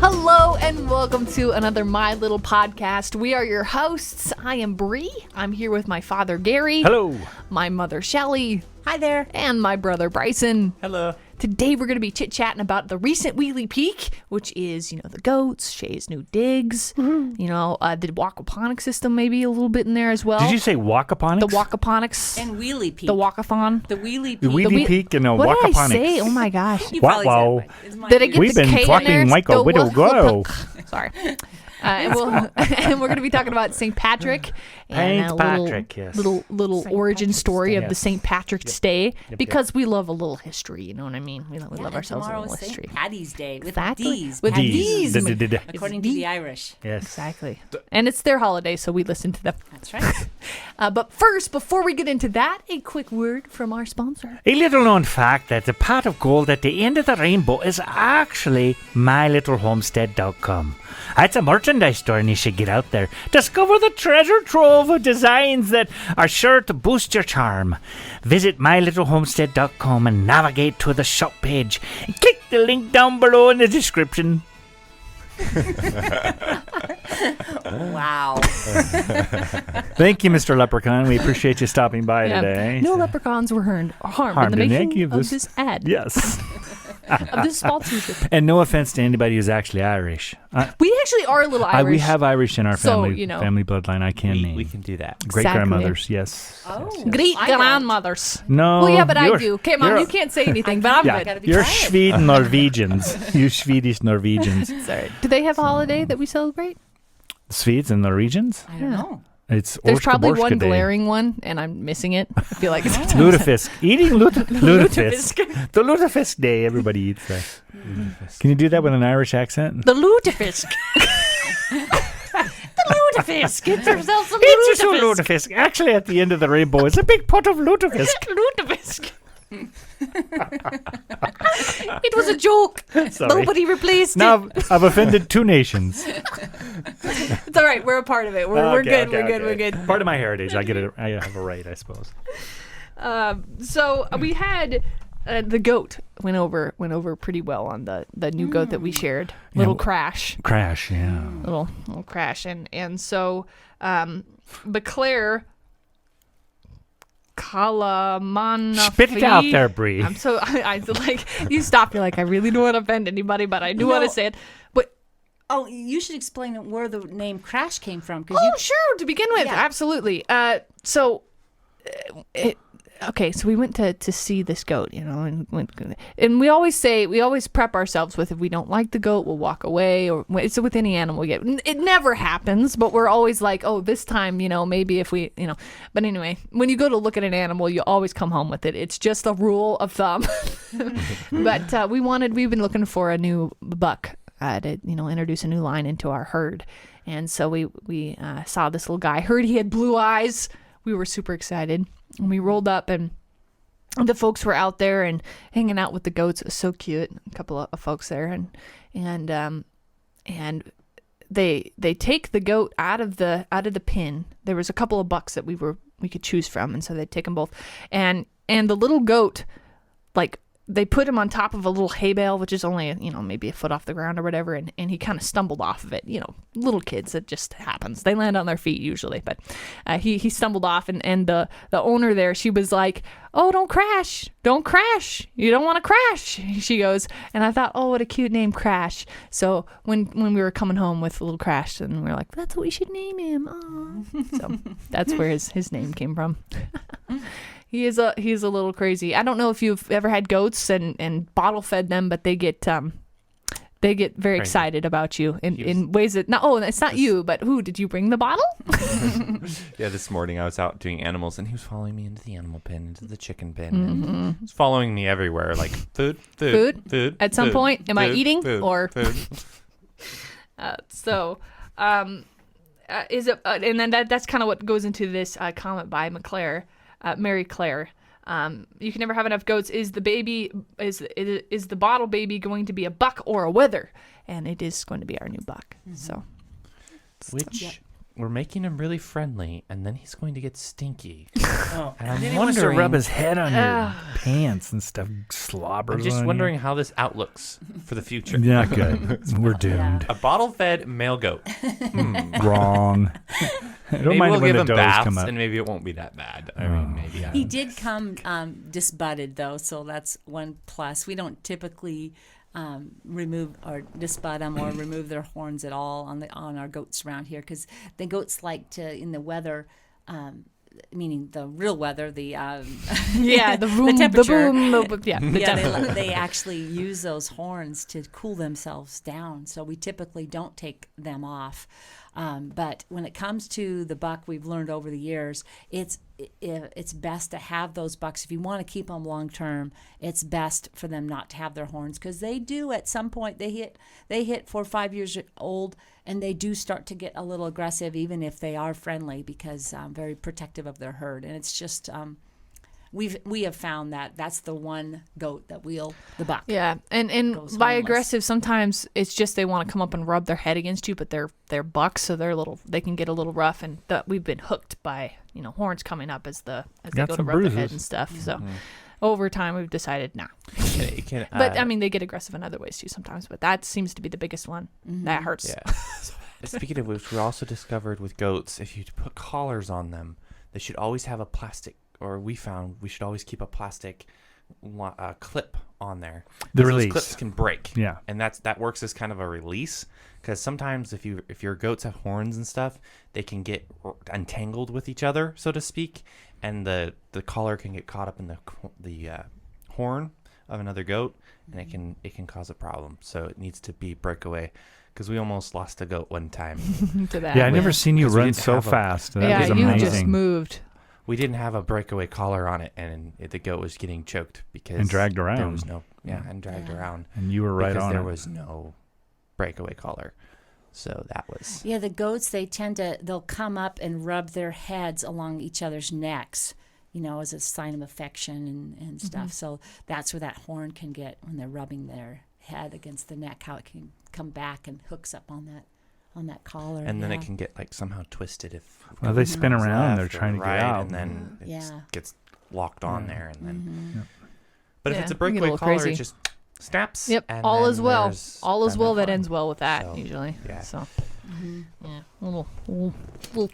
Hello and welcome to another My Little Podcast. We are your hosts. I am Bree. I'm here with my father Gary. Hello. My mother Shelley. Hi there. And my brother Bryson. Hello. Today we're going to be chit-chatting about the recent wheelie peak, which is, the goats, Shae's new digs, the aquaponic system maybe a little bit in there as well. Did you say walkaponics? The walkaponics. And wheelie peak. The walkathon. The wheelie peak. The wheelie peak and What did I walkaponics. say? Oh my gosh. You probably Wow. said it right. It's my Did I get We've the been K in talking there? like a The widow girl. Sorry. And we're going to be talking about St. Patrick and Saint a Patrick, yes. little St. origin Patrick's story Day. of the Yes. St. Patrick's Day Yep. because we love a little history. You know what I mean? We love and ourselves a tomorrow little is history. St. Paddy's Day with Exactly. D's. With Paddy's. D's. According to the Irish. Yes. Exactly. And it's their holiday, so we listen to them. That's right. But first, before we get into that, a quick word from our sponsor. A little known fact that the pot of gold at the end of the rainbow is actually MyLittleHomestead.com. It's a merchandise store and you should get out there. Discover the treasure trove of designs that are sure to boost your charm. Visit MyLittleHomestead.com and navigate to the shop page. And click the link down below in the description. Wow. Thank you, Mr. Leprechaun. We appreciate you stopping by today. No leprechauns were harmed in the making of this ad. Yes. Of this sponsorship. And no offense to anybody who's actually Irish. We actually are a little Irish. We have Irish in our So, family bloodline. I can name. We can do that. Great grandmothers, yes. Oh. Great I don't. grandmothers. No. Well, yeah, but I you're- do. Okay, Mom, you're- you can't say anything, but I'm Yeah, gotta be you're quiet. Sweden Norwegians. You Swedish Norwegians. Sorry. Do they have a holiday that we celebrate? Swedes and Norwegians? I don't know. It's There's probably Orska one Borska Day. glaring one, and I'm missing it. I feel like it's Lutefisk. Eating lutefisk. The lutefisk day. Everybody eats that. Can you do that with an Irish accent? the lutefisk. The lutefisk. Get yourself some It's just a lutefisk. lutefisk. Actually, at the end of the rainbow, it's a big pot of lutefisk. Lutefisk. It was a joke. Sorry. Nobody replaced Now it. I've offended two nations. It's all right. We're a part of it. We're Okay, good. okay, We're okay. good. Part of my heritage. I get it. I have a right, I suppose. So we had the goat went over pretty well on the new goat that we shared. Little Crash. Crash, yeah. Little Crash. And so Beclaire Kalamana. Spit it out there, Bree. I'm so I like you stop. You're like I really don't want to offend anybody, but I do want to say it. But Oh, you should explain where the name Crash came from. oh, sure, to begin with, Yeah. absolutely. So we went to see this goat, and we always prep ourselves with if we don't like the goat, we'll walk away, or it's with any animal we get. It never happens, but we're always like, oh, this time, maybe if we, But anyway, when you go to look at an animal, you always come home with it. It's just a rule of thumb. But we've been looking for a new buck to introduce a new line into our herd, and so we saw this little guy. Heard he had blue eyes. We were super excited. And we rolled up, and the folks were out there and hanging out with the goats. It was so cute. A couple of folks there, and they take the goat out of the pen. There was a couple of bucks that we could choose from, and so they take them both. And the little goat, like, they put him on top of a little hay bale, which is only, maybe a foot off the ground or whatever. And he kind of stumbled off of it. Little kids, it just happens. They land on their feet usually. But he stumbled off. And the owner there, she was like, oh, don't crash. Don't crash. You don't want to crash. She goes. And I thought, oh, what a cute name, Crash. So when we were coming home with a little Crash, and we were like, that's what we should name him. Aww. So that's where his name came from. He's a little crazy. I don't know if you've ever had goats and bottle fed them, but they get very excited about you in ways that it's not you, but who did you bring the bottle? Yeah, this morning I was out doing animals, and he was following me into the animal pen, into the chicken pen. And he was following me everywhere, like food. At some point, am I eating or? Food. Is it? And then that's kind of what goes into this comment by Mary Claire. You can never have enough goats. Is the bottle baby going to be a buck or a wether? And it is going to be our new buck. So, Which we're making him really friendly, and then he's going to get stinky. Oh, and I'm he wants to wondering, rub his head on your pants and stuff, slobbers. I'm just on wondering how this outlooks for the future. you. Not good. We're doomed. A bottle-fed male goat. Wrong. Don't Maybe mind we'll when give the him does baths, come up. and maybe it won't be that bad. I mean, maybe. He did come disbudded though, so that's one plus. We don't typically remove or disbud them or remove their horns at all on our goats around here, because the goats like to, in the weather, meaning the real weather, the the boom, the temperature. They They actually use those horns to cool themselves down. So we typically don't take them off. But when it comes to the buck, we've learned over the years, it's best to have those bucks. If you want to keep them long term, it's best for them not to have their horns, because they do at some point they hit 4 or 5 years old, and they do start to get a little aggressive, even if they are friendly, because very protective of their herd. And it's just we have found that that's the one goat that the buck. Yeah, and goes by homeless. aggressive, sometimes it's just they want to come up and rub their head against you, but they're bucks, so they can get a little rough, and we've been hooked by horns coming up as they Got go to some rub their bruises. head and stuff. So over time, we've decided nah. But I mean, they get aggressive in other ways too sometimes. But that seems to be the biggest one. That hurts. Yeah. Speaking of which, we also discovered with goats, if you put collars on them, they should always have a plastic. Or we found we should always keep a plastic clip on there. The 'Cause release. those clips can break. Yeah. And that works as kind of a release, because sometimes if your goats have horns and stuff, they can get entangled with each other, so to speak, and the collar can get caught up in the horn of another goat, and it can cause a problem. So it needs to be breakaway. Because we almost lost a goat one time. To that. Yeah, I never seen you Because we run didn't so have a- fast. That Yeah, was you amazing. just moved. We didn't have a breakaway collar on it, and the goat was getting choked because And dragged around. There was and dragged around. And you were right because on there it. was no breakaway collar. So that was. Yeah, the goats, they'll come up and rub their heads along each other's necks, as a sign of affection and stuff. So that's where that horn can get when they're rubbing their head against the neck, how it can come back and hooks up on that collar. And then it can get somehow twisted if. Well, they spin goes around. They're left or trying to get right, out. and then it just Yeah. gets locked on there, and then. Yep. But if Yeah, it's a it can get a breakaway little collar, crazy. it just snaps. Yep, and all then is well. there's- All is then well they're that ends fine. well with that So, usually. yeah. So yeah, little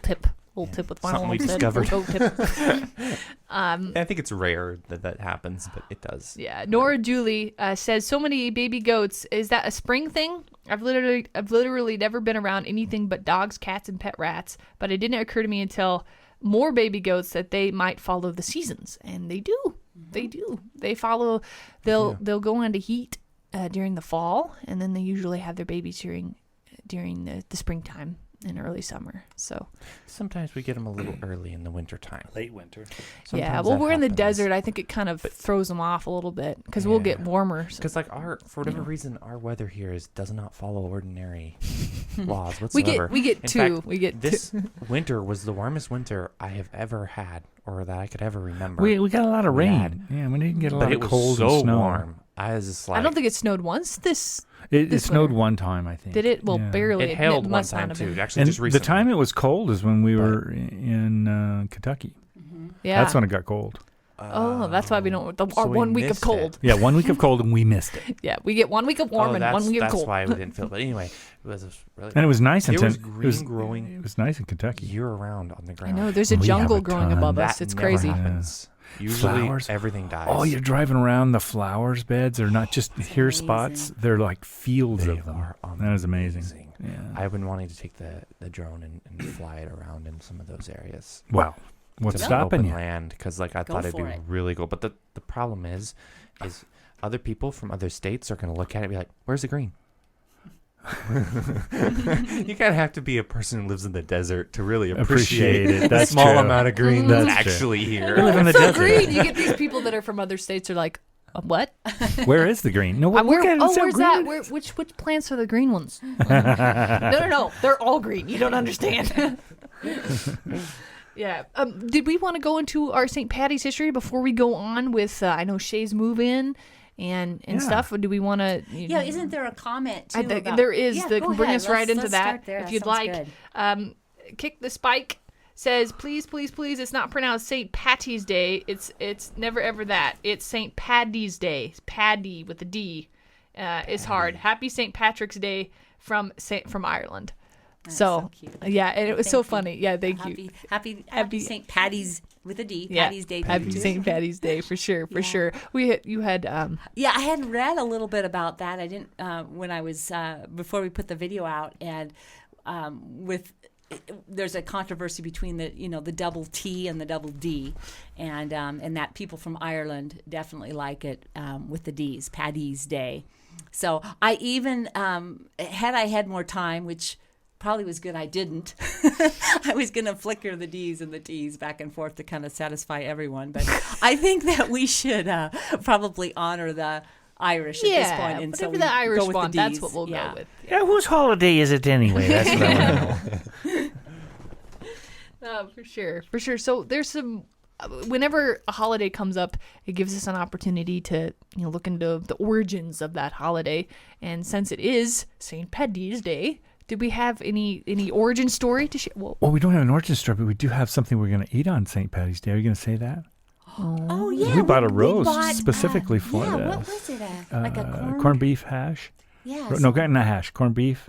tip. With Something we Homestead, discovered. little tip. I think it's rare that happens, but it does. Yeah, Nora Julie says, so many baby goats. Is that a spring thing? I've literally never been around anything but dogs, cats, and pet rats. But it didn't occur to me until more baby goats that they might follow the seasons, and they do. They do. They follow. They'll go into heat during the fall, and then they usually have their babies during the springtime and early summer. So Sometimes we get them a little early in the wintertime. Late winter. yeah, Sometimes well, that we're in the happens. desert. I think it kind of throws them off a little bit because we'll get Yeah. warmer. So. Because for whatever reason, our weather here does not follow ordinary laws We whatsoever. get In two. fact, We get this winter was the warmest winter I have ever had, or that I could ever remember. We got a lot of We rain. had- Yeah, we didn't get a but lot it of was cold so and snow. warm. I was just like, I don't think it snowed once. It this snowed winter. one time, I think. Did it? Well, Yeah. barely. it hailed one must time not have too. been. Actually, And just recently. the time it was cold is when we were in Kentucky. Yeah. That's when it got cold. Oh, that's why we don't. So Our we 1 week of missed cold. Yeah, 1 week of cold and we missed it. Yeah, we get 1 week of warm and 1 week of that's cold. why we didn't feel it. But anyway, it was really. And it was nice in There was Ten- green it was growing It was nice in Kentucky. year round on the I ground. know. There's a We have jungle a growing ton. above That us. It's never crazy. happens. Usually, Flowers. everything dies. Oh, you're driving around the flowers beds. They're not just here amazing. spots. They're like fields They of them. are That is amazing. Yeah. I've been wanting to take the drone and fly it around in some of those areas. Wow. What's to stopping open you? land, because I Go thought it'd be for it. really cool. But the problem is other people from other states are going to look at it and be like, "Where's the green?" You kind of have to be a person who lives in the desert to really appreciate Appreciate it. the That's small true. amount of green That's that's true. actually You here. live in the so desert. green. You get these people that are from other states are like, what? Where is the green? No, Where, look at it. It's so where's green. that? Where, which plants are the green ones? No. They're all green. You don't understand. Yeah. Did we want to go into our St. Patty's history before we go on with, I know Shae's move in and Yeah. stuff? Or do we want to? Yeah, isn't there a comment too? I think about, there is Yeah, that go can bring ahead. us right into Let's that start there. if That you'd sounds like. good. Kick the Spike says, please, please, please, it's not pronounced St. Patty's Day. It's never ever that. It's St. Paddy's Day. Paddy with a D. It's hard. Happy St. Patrick's Day from Ireland. That's so cute. Yeah, and it was Thank so you. funny. Yeah, thank you. Happy St. Patty's with a D. Yeah, Patty's Day. Happy St. Patty's Day for sure, for sure. You had Yeah, I had read a little bit about that. I didn't when I was before we put the video out, and there's a controversy between the double T and the double D, and that people from Ireland definitely like it with the D's, Paddy's Day. So I even had I had more time, which probably was good I didn't. I was going to flicker the D's and the T's back and forth to kind of satisfy everyone. But I think that we should probably honor the Irish at this point. And whatever so the Irish go with want, the that's D's. what we'll go with. Yeah, whose holiday is it anyway? That's what I want to know. For sure. So there's some. Whenever a holiday comes up, it gives us an opportunity to look into the origins of that holiday. And since it is St. Paddy's Day, did we have any origin story to share? Well, Well, we don't have an origin story, but we do have something we're going to eat on St. Patty's Day. Are you going to say that? Oh yeah, We bought a we roast bought, specifically for yeah, this. what was it? Like a corned beef hash? Yeah. No, not hash. Corned beef.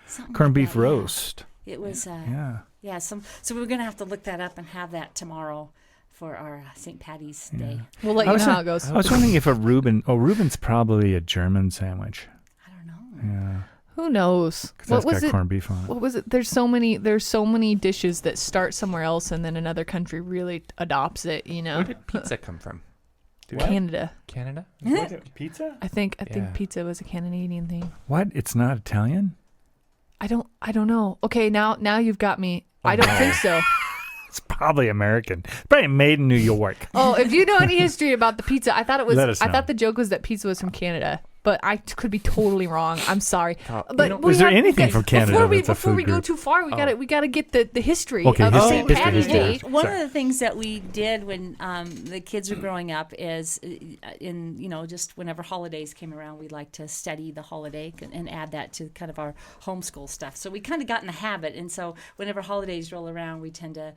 something Corned like beef that, yeah. roast. It was. Yeah. Yeah. So we're gonna have to look that up and have that tomorrow for our St. Patty's Day. we'll let you know how it goes. I was wondering if a Reuben. Oh, Reuben's probably a German sandwich. I don't know. Yeah. Who knows? Because What that's was got it? corned beef on it. What was it? There's so many dishes that start somewhere else and then another country really adopts it. Where did pizza come from? Canada. Canada? Pizza? I think Yeah. pizza was a Canadian thing. What? It's not Italian? I don't know. Okay, now you've got me. I don't think so. It's probably American. Probably made in New York. Oh, if you know any history about the pizza, I thought it was. Let us I know. thought the joke was that pizza was from Canada, but I could be totally wrong. I'm sorry. But we Is there have- anything from Canada that's a Before we food go group? too far, we gotta get the history Okay, of history, St. history, Paddy's history. Day. One of the things that we did when the kids were growing up is, just whenever holidays came around, we'd like to study the holiday and add that to kind of our homeschool stuff. So we kind of got in the habit, and so whenever holidays roll around, we tend to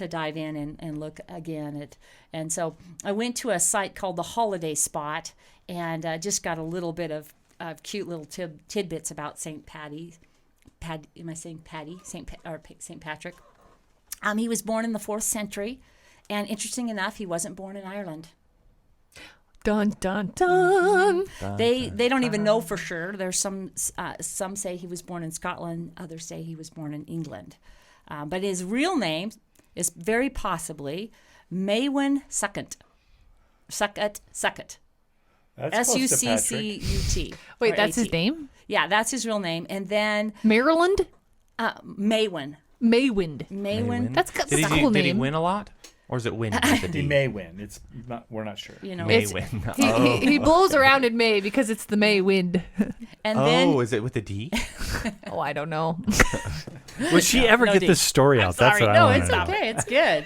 dive in and look again at. And so I went to a site called the Holiday Spot and just got a little bit of cute little tidbits about St. Patty. Am I saying Patty? St. Patrick. He was born in the 4th century, and interesting enough, he wasn't born in Ireland. Dun dun dun. They don't even know for sure. There's some say he was born in Scotland, others say he was born in England, but his real name is very possibly Maewyn Succat. Succat. Succut. Wait, or that's his AT. name? Yeah, that's his real name. And then Maryland? Maewyn. Maywind. That's a cool Did he name. win a lot? Or is it win with a D? He may win. We're not sure. May It's- win. He blows around in May because it's the May wind. And then is it with a D? Oh, I don't know. Will she ever no get D. this story out? That's sorry, what I no, want it's to know. okay. It's good.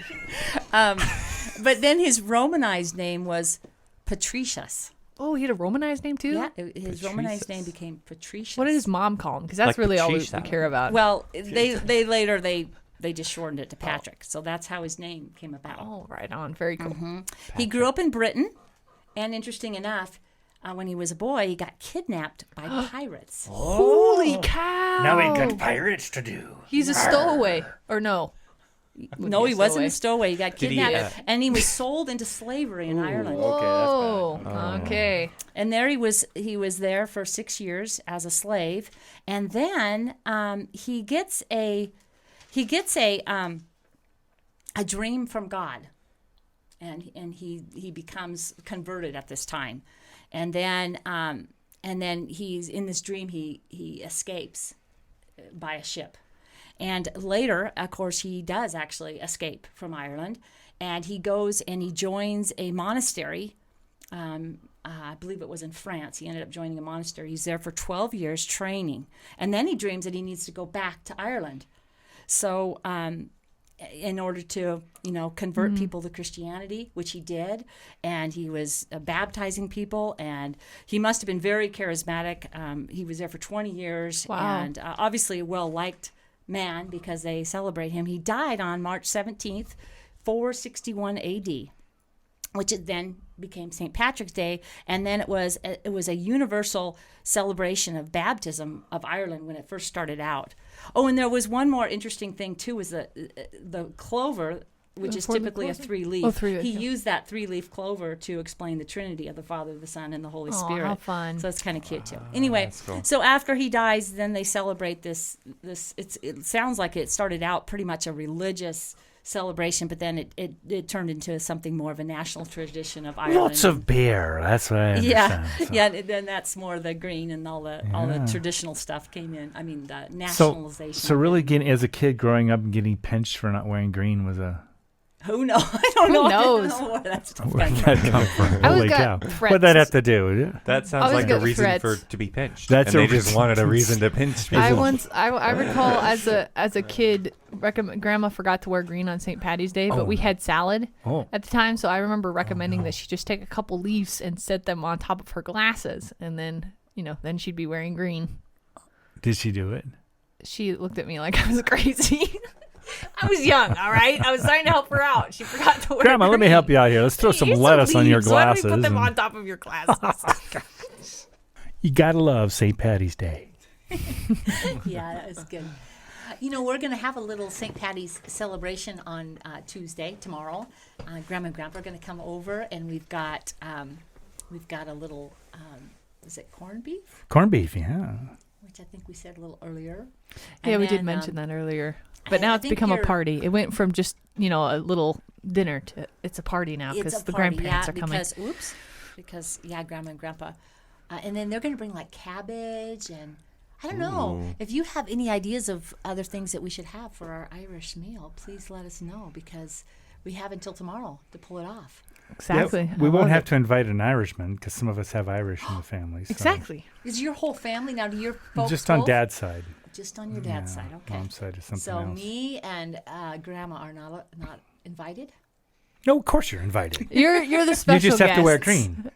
But then his Romanized name was Patricius. Oh, he had a Romanized name too? Yeah, his Romanized Patricius. name became Patricius. What did his mom call him? Because that's Like really all we Patricia. care about. Well, they later they just shortened it to Patrick, so that's how his name came about. Oh, right on. Very cool. He grew up in Britain, and interesting enough, when he was a boy, he got kidnapped by pirates. Holy cow! Now we got pirates to do. He's a stowaway, or no? No, he wasn't a stowaway. He got Did he, kidnapped, and he was sold into slavery in Ireland. Oh, okay. And there he was there for 6 years as a slave, and then he gets a dream from God, and he becomes converted at this time, and then he's in this dream he escapes by a ship, and later, of course, he does actually escape from Ireland, and he goes and he joins a monastery. I believe it was in France. He ended up joining a monastery. He's there for 12 years training. And then he dreams that he needs to go back to Ireland. So in order to, convert people to Christianity, which he did, and he was baptizing people, and he must have been very charismatic. He was there for 20 years Wow. and obviously a well-liked man because they celebrate him. He died on March 17th, 461 AD, which it then became St. Patrick's Day, and then it was a universal celebration of baptism of Ireland when it first started out. Oh, and there was one more interesting thing too, was the clover, which is typically a 3-leaf. Oh, 3-leaf, he yeah. used that 3-leaf clover to explain the Trinity of the Father, the Son, and the Holy Aw, Spirit. how fun. So it's kind of cute too. Anyway, that's cool. so after he dies, then they celebrate this. It sounds like it started out pretty much a religious celebration, but then it turned into something more of a national tradition of Ireland. Lots of beer. That's what I understand. Yeah, yeah. And then that's more the green and all the traditional stuff came in. I mean, the So, nationalization. so really, getting as a kid growing up and getting pinched for not wearing green was a. Who knows? I don't know. knows? I don't know where that stuff Where comes did from. that come from? I always Holy got cow! threats. What'd that have to do? That sounds always like a get reason threats. to be pinched. That's and a they just reason. wanted a reason to pinch people. I recall as a kid, Grandma forgot to wear green on St. Patty's Day, but we had salad Oh. at the time, so I remember recommending that she just take a couple leaves and set them on top of her glasses, and then then she'd be wearing green. Did she do it? She looked at me like I was crazy. I was young, all right? I was trying to help her out. She forgot to wear Grandma, let me green. help you out here. Let's throw some Use lettuce on your leaves. Why glasses. don't we put them and- on top of your glasses? You gotta love St. Patty's Day. Yeah, that was good. We're going to have a little St. Patty's celebration on Tuesday, tomorrow. Grandma and Grandpa are going to come over, and we've got a little, is it corned beef? Corned beef, yeah. Which I think we said a little earlier. Yeah, And we did then, mention that earlier. But and now I it's think become a you're- party. It went from just, a little dinner to it's a party now It's because a the party, grandparents yeah, are coming. because Grandma and Grandpa, and then they're going to bring like cabbage and I don't know if you have any ideas of other things that we should have for our Irish meal. Please let us know because we have until tomorrow to pull it off. Exactly. Yeah, we I won't love have it. to invite an Irishman because some of us have Irish in the family. So. Exactly. Is your whole family now? Do your folks Just on both? Dad's side. Just on your dad's Yeah, side, okay. Mom's side is something So else. me and Grandma are not invited. No, of course you're invited. You're the special You just have to wear guests. green.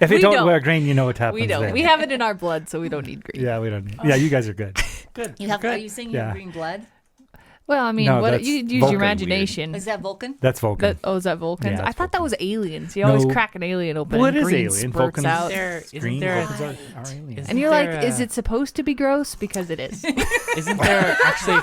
If We you don't don't. wear green, you know what happens We don't. then. We have it in our blood, so we don't need green. Yeah, we don't need. Yeah, you guys are good. Good. You have? Good. Are you saying you Yeah. have green blood? Well, I mean, No, what that's you use Vulcan. your imagination. Is that Vulcan? That's Vulcan. Is that Vulcans? Yeah, I it's thought that Vulcan. was aliens. You always No. crack an alien open What and is green alien? spurts Vulcans- out. Green there- Vulcans are aliens. Is- And you're there like, is it supposed to be gross? Because it is. Isn't there actually?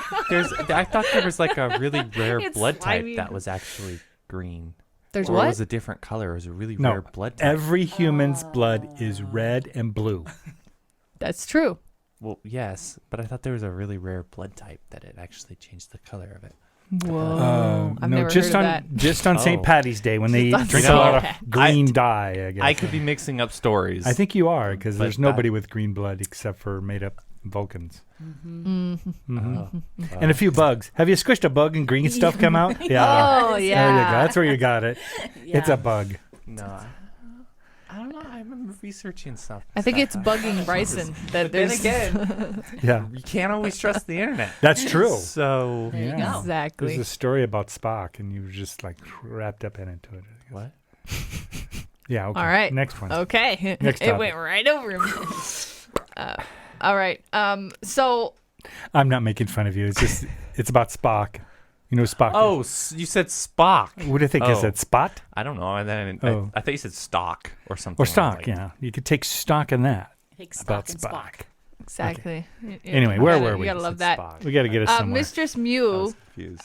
I thought there was like a really rare It's blood type slimy. that was actually green. There's or what? it was a different color. It was a really No, rare blood type. every human's blood is red and blue. That's true. Well, yes, but I thought there was a really rare blood type that it actually changed the color of it. Whoa. I've no, never just heard on of that. just on St. Oh. Patty's Day when they Just on drink a St. lot of Pat. green dye. I guess I could be mixing up stories. I think you are because But there's that- nobody with green blood except for made up Vulcans. Mm-hmm. Mhm. And a few bugs. Have you squished a bug and green stuff come out? Yeah. Oh, There you go. yeah. That's where you got it. It's a bug. No, I don't know. I remember researching stuff. I think it's bugging Bryson that Then there's again, Yeah. you can't always trust the internet. That's true. So There you Yeah. go. exactly. There's a story about Spock, and you were just like wrapped up into it. what? Yeah. Okay. All right. Next one. Okay. Next it topic. went right over him. All right. So I'm not making fun of you. It's just it's about Spock. You know who Spock. Oh, is? you said Spock. What do you think? Is Oh. it Spot I don't know. And then Oh. I thought you said stock or something. or I was stock? like, Yeah. You could take stock in that Take about stock and Spock. Spock. exactly. Anyway, You where gotta- were we? You gotta love Said that. Spock. We got to get us somewhere. Mistress I Mew was confused.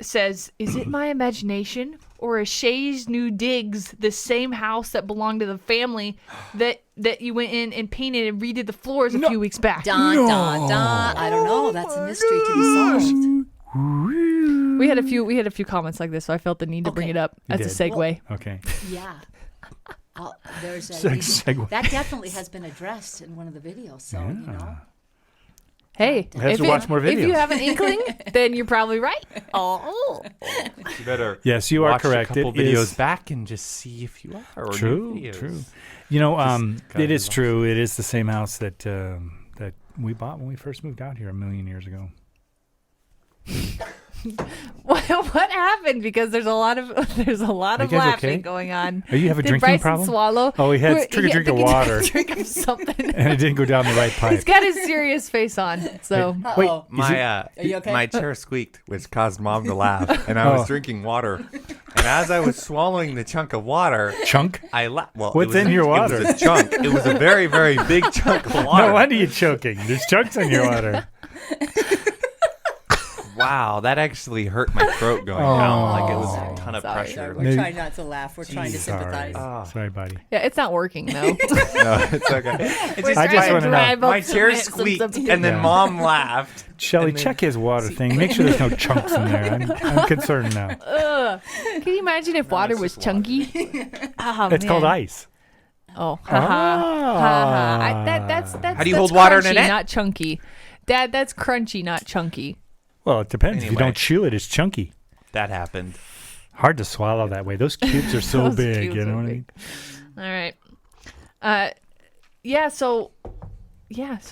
says, "Is it my imagination, or is Shae's new digs the same house that belonged to the family that you went in and painted and redid the floors a few weeks back?" Dun, dun, dun. I don't know. That's a mystery to be solved. We had a few comments like this, so I felt the need to bring Okay. it up as a did. segue. Okay. Yeah. There's a, Segue. that definitely has been addressed in one of the videos. So, you know. Hey, We have to watch more if you videos. have an inkling, then you're probably right. Oh, You better Yes, you are watch correct. a couple It videos is back and just see if you are. Or new true. videos. True. You know, gotta it is watch true. It is the same house that that we bought when we first moved out here 1,000,000 years ago. What happened? Because there's a lot of you laughing guys okay? going on. Are you have a Did drinking Bryson problem? swallow? Oh, he had took a drink of water. Drink of something. And it didn't go down the right pipe. He's got his serious face on. So Wait, Uh-oh. Are you okay? my chair squeaked, which caused Mom to laugh, and I was drinking water. And as I was swallowing the chunk of water, chunk? I laughed. Well, What's in your water? It was a chunk. It was a very, very big chunk of water. No wonder you're choking. There's chunks in your water. Wow, that actually hurt my throat going down. Like it was a ton of Sorry. pressure. We're Maybe- trying not to laugh. We're trying to sympathize. Sorry, buddy. yeah, it's not working though. No, it's okay. We're I just trying to wanna know. drive up My some- chair some- squeaked, some- and then Yeah. Mom laughed. Shelly, And then- check his water thing. Make sure there's no chunks in there. I'm concerned now. Ugh. Can you imagine if water it's was just water. chunky? Oh, It's called man. ice. Oh, haha. That's How do you that's hold water in a crunchy, net? Not chunky. Dad, that's crunchy, not chunky. Well, it depends. If you Anyway. don't chew it, it's chunky. That happened. Hard to swallow that way. Those cubes are so Those big. cubes You know are what I big. mean? All right. Yeah. So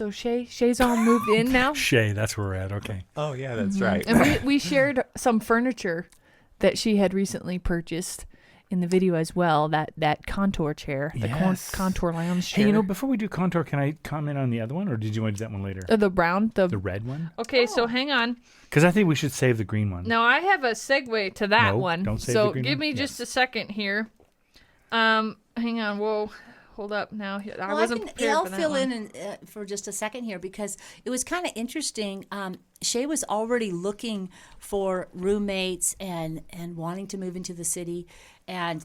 Shay's all moved in now, Shae, that's where we're at. Okay. Oh yeah, that's right. and we shared some furniture that she had recently purchased in the video as well. That contour chair, the Yes. contour lounge chair. Hey, you know, before we do contour, can I comment on the other one, or did you want to do that one later? the brown, The red one? Okay, so hang on. Because I think we should save the green one. Now I have a segue to that No, one. don't save so the green give one? me Yes. just a second here. Hang on. Whoa, hold up. Now I wasn't prepared I'll for that fill one. in for just a second here because it was kind of interesting. Shae was already looking for roommates and wanting to move into the city, and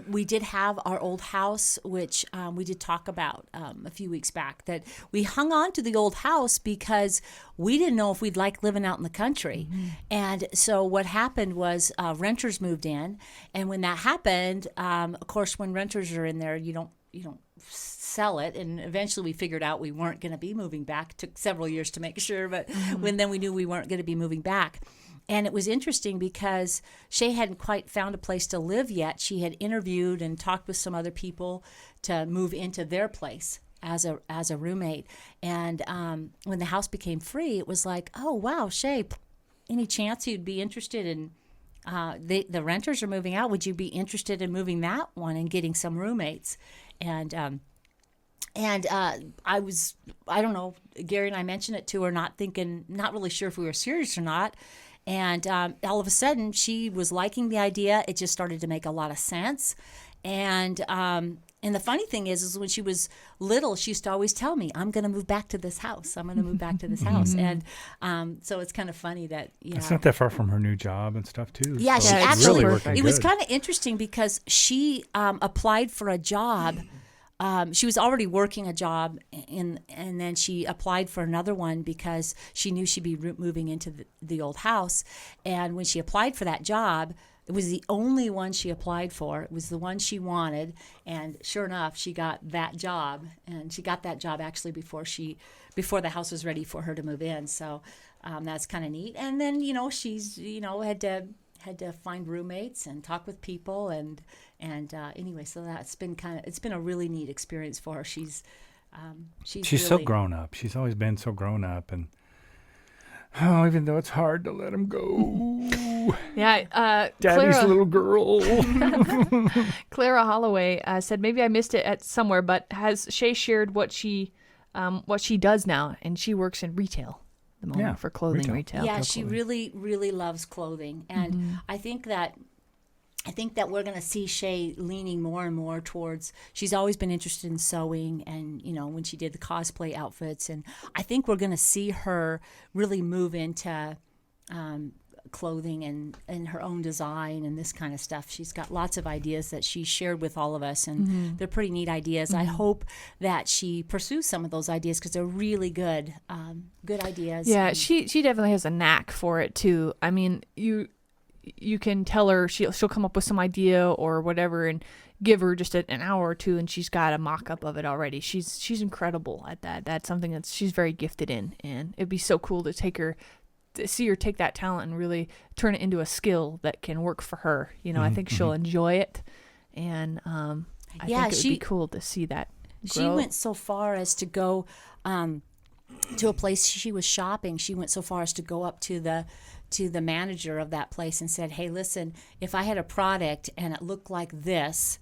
we did have our old house, which we did talk about a few weeks back, that we hung on to the old house because we didn't know if we'd like living out in the country. Mm-hmm. And so what happened was renters moved in. And when that happened, of course, when renters are in there, you don't sell it. And eventually we figured out we weren't going to be moving back. It took several years to make sure, but then we knew we weren't going to be moving back. And it was interesting because Shae hadn't quite found a place to live yet. She had interviewed and talked with some other people to move into their place as a roommate. And when the house became free, it was like, oh, wow, Shae, any chance you'd be interested in, the renters are moving out. Would you be interested in moving that one and getting some roommates? And I don't know, Gary and I mentioned it to her, not really sure if we were serious or not. And all of a sudden, she was liking the idea. It just started to make a lot of sense. And the funny thing is when she was little, she used to always tell me, I'm going to move back to this house. I'm going to move back to this house. And so it's kind of funny that, It's not that far from her new job and stuff, too. Yeah, so she it's actually, really working it was good. kind of interesting because she applied for a job. She was already working a job, and then she applied for another one because she knew she'd be moving into the old house. And when she applied for that job, it was the only one she applied for. It was the one she wanted, and sure enough, she got that job. And she got that job actually before the house was ready for her to move in. So that's kind of neat. And then she's had to find roommates and talk with people and anyway, so it's been a really neat experience for her. She's so really grown up. She's always been so grown up, and even though it's hard to let him go. Yeah, Daddy's little girl. Clara Holloway said maybe I missed it at somewhere, but has Shae shared what she does now? And she works in retail at the moment for clothing retail. Yeah, she really, really loves clothing, and I think that we're going to see Shae leaning more and more towards. She's always been interested in sewing, and when she did the cosplay outfits, and I think we're going to see her really move into clothing and her own design and this kind of stuff. She's got lots of ideas that she shared with all of us, and they're pretty neat ideas. I hope that she pursues some of those ideas because they're really good ideas. Yeah, and she definitely has a knack for it too. I mean, you can tell her she'll come up with some idea or whatever, and give her just an hour or two, and she's got a mock-up of it already. She's incredible at that. That's something that she's very gifted in, and it'd be so cool to see her take that talent and really turn it into a skill that can work for her. I think she'll enjoy it, and I think it would be cool to see that grow. She went so far as to go to a place she was shopping. She went so far as to go up to to the manager of that place and said, hey, listen, if I had a product and it looked like this,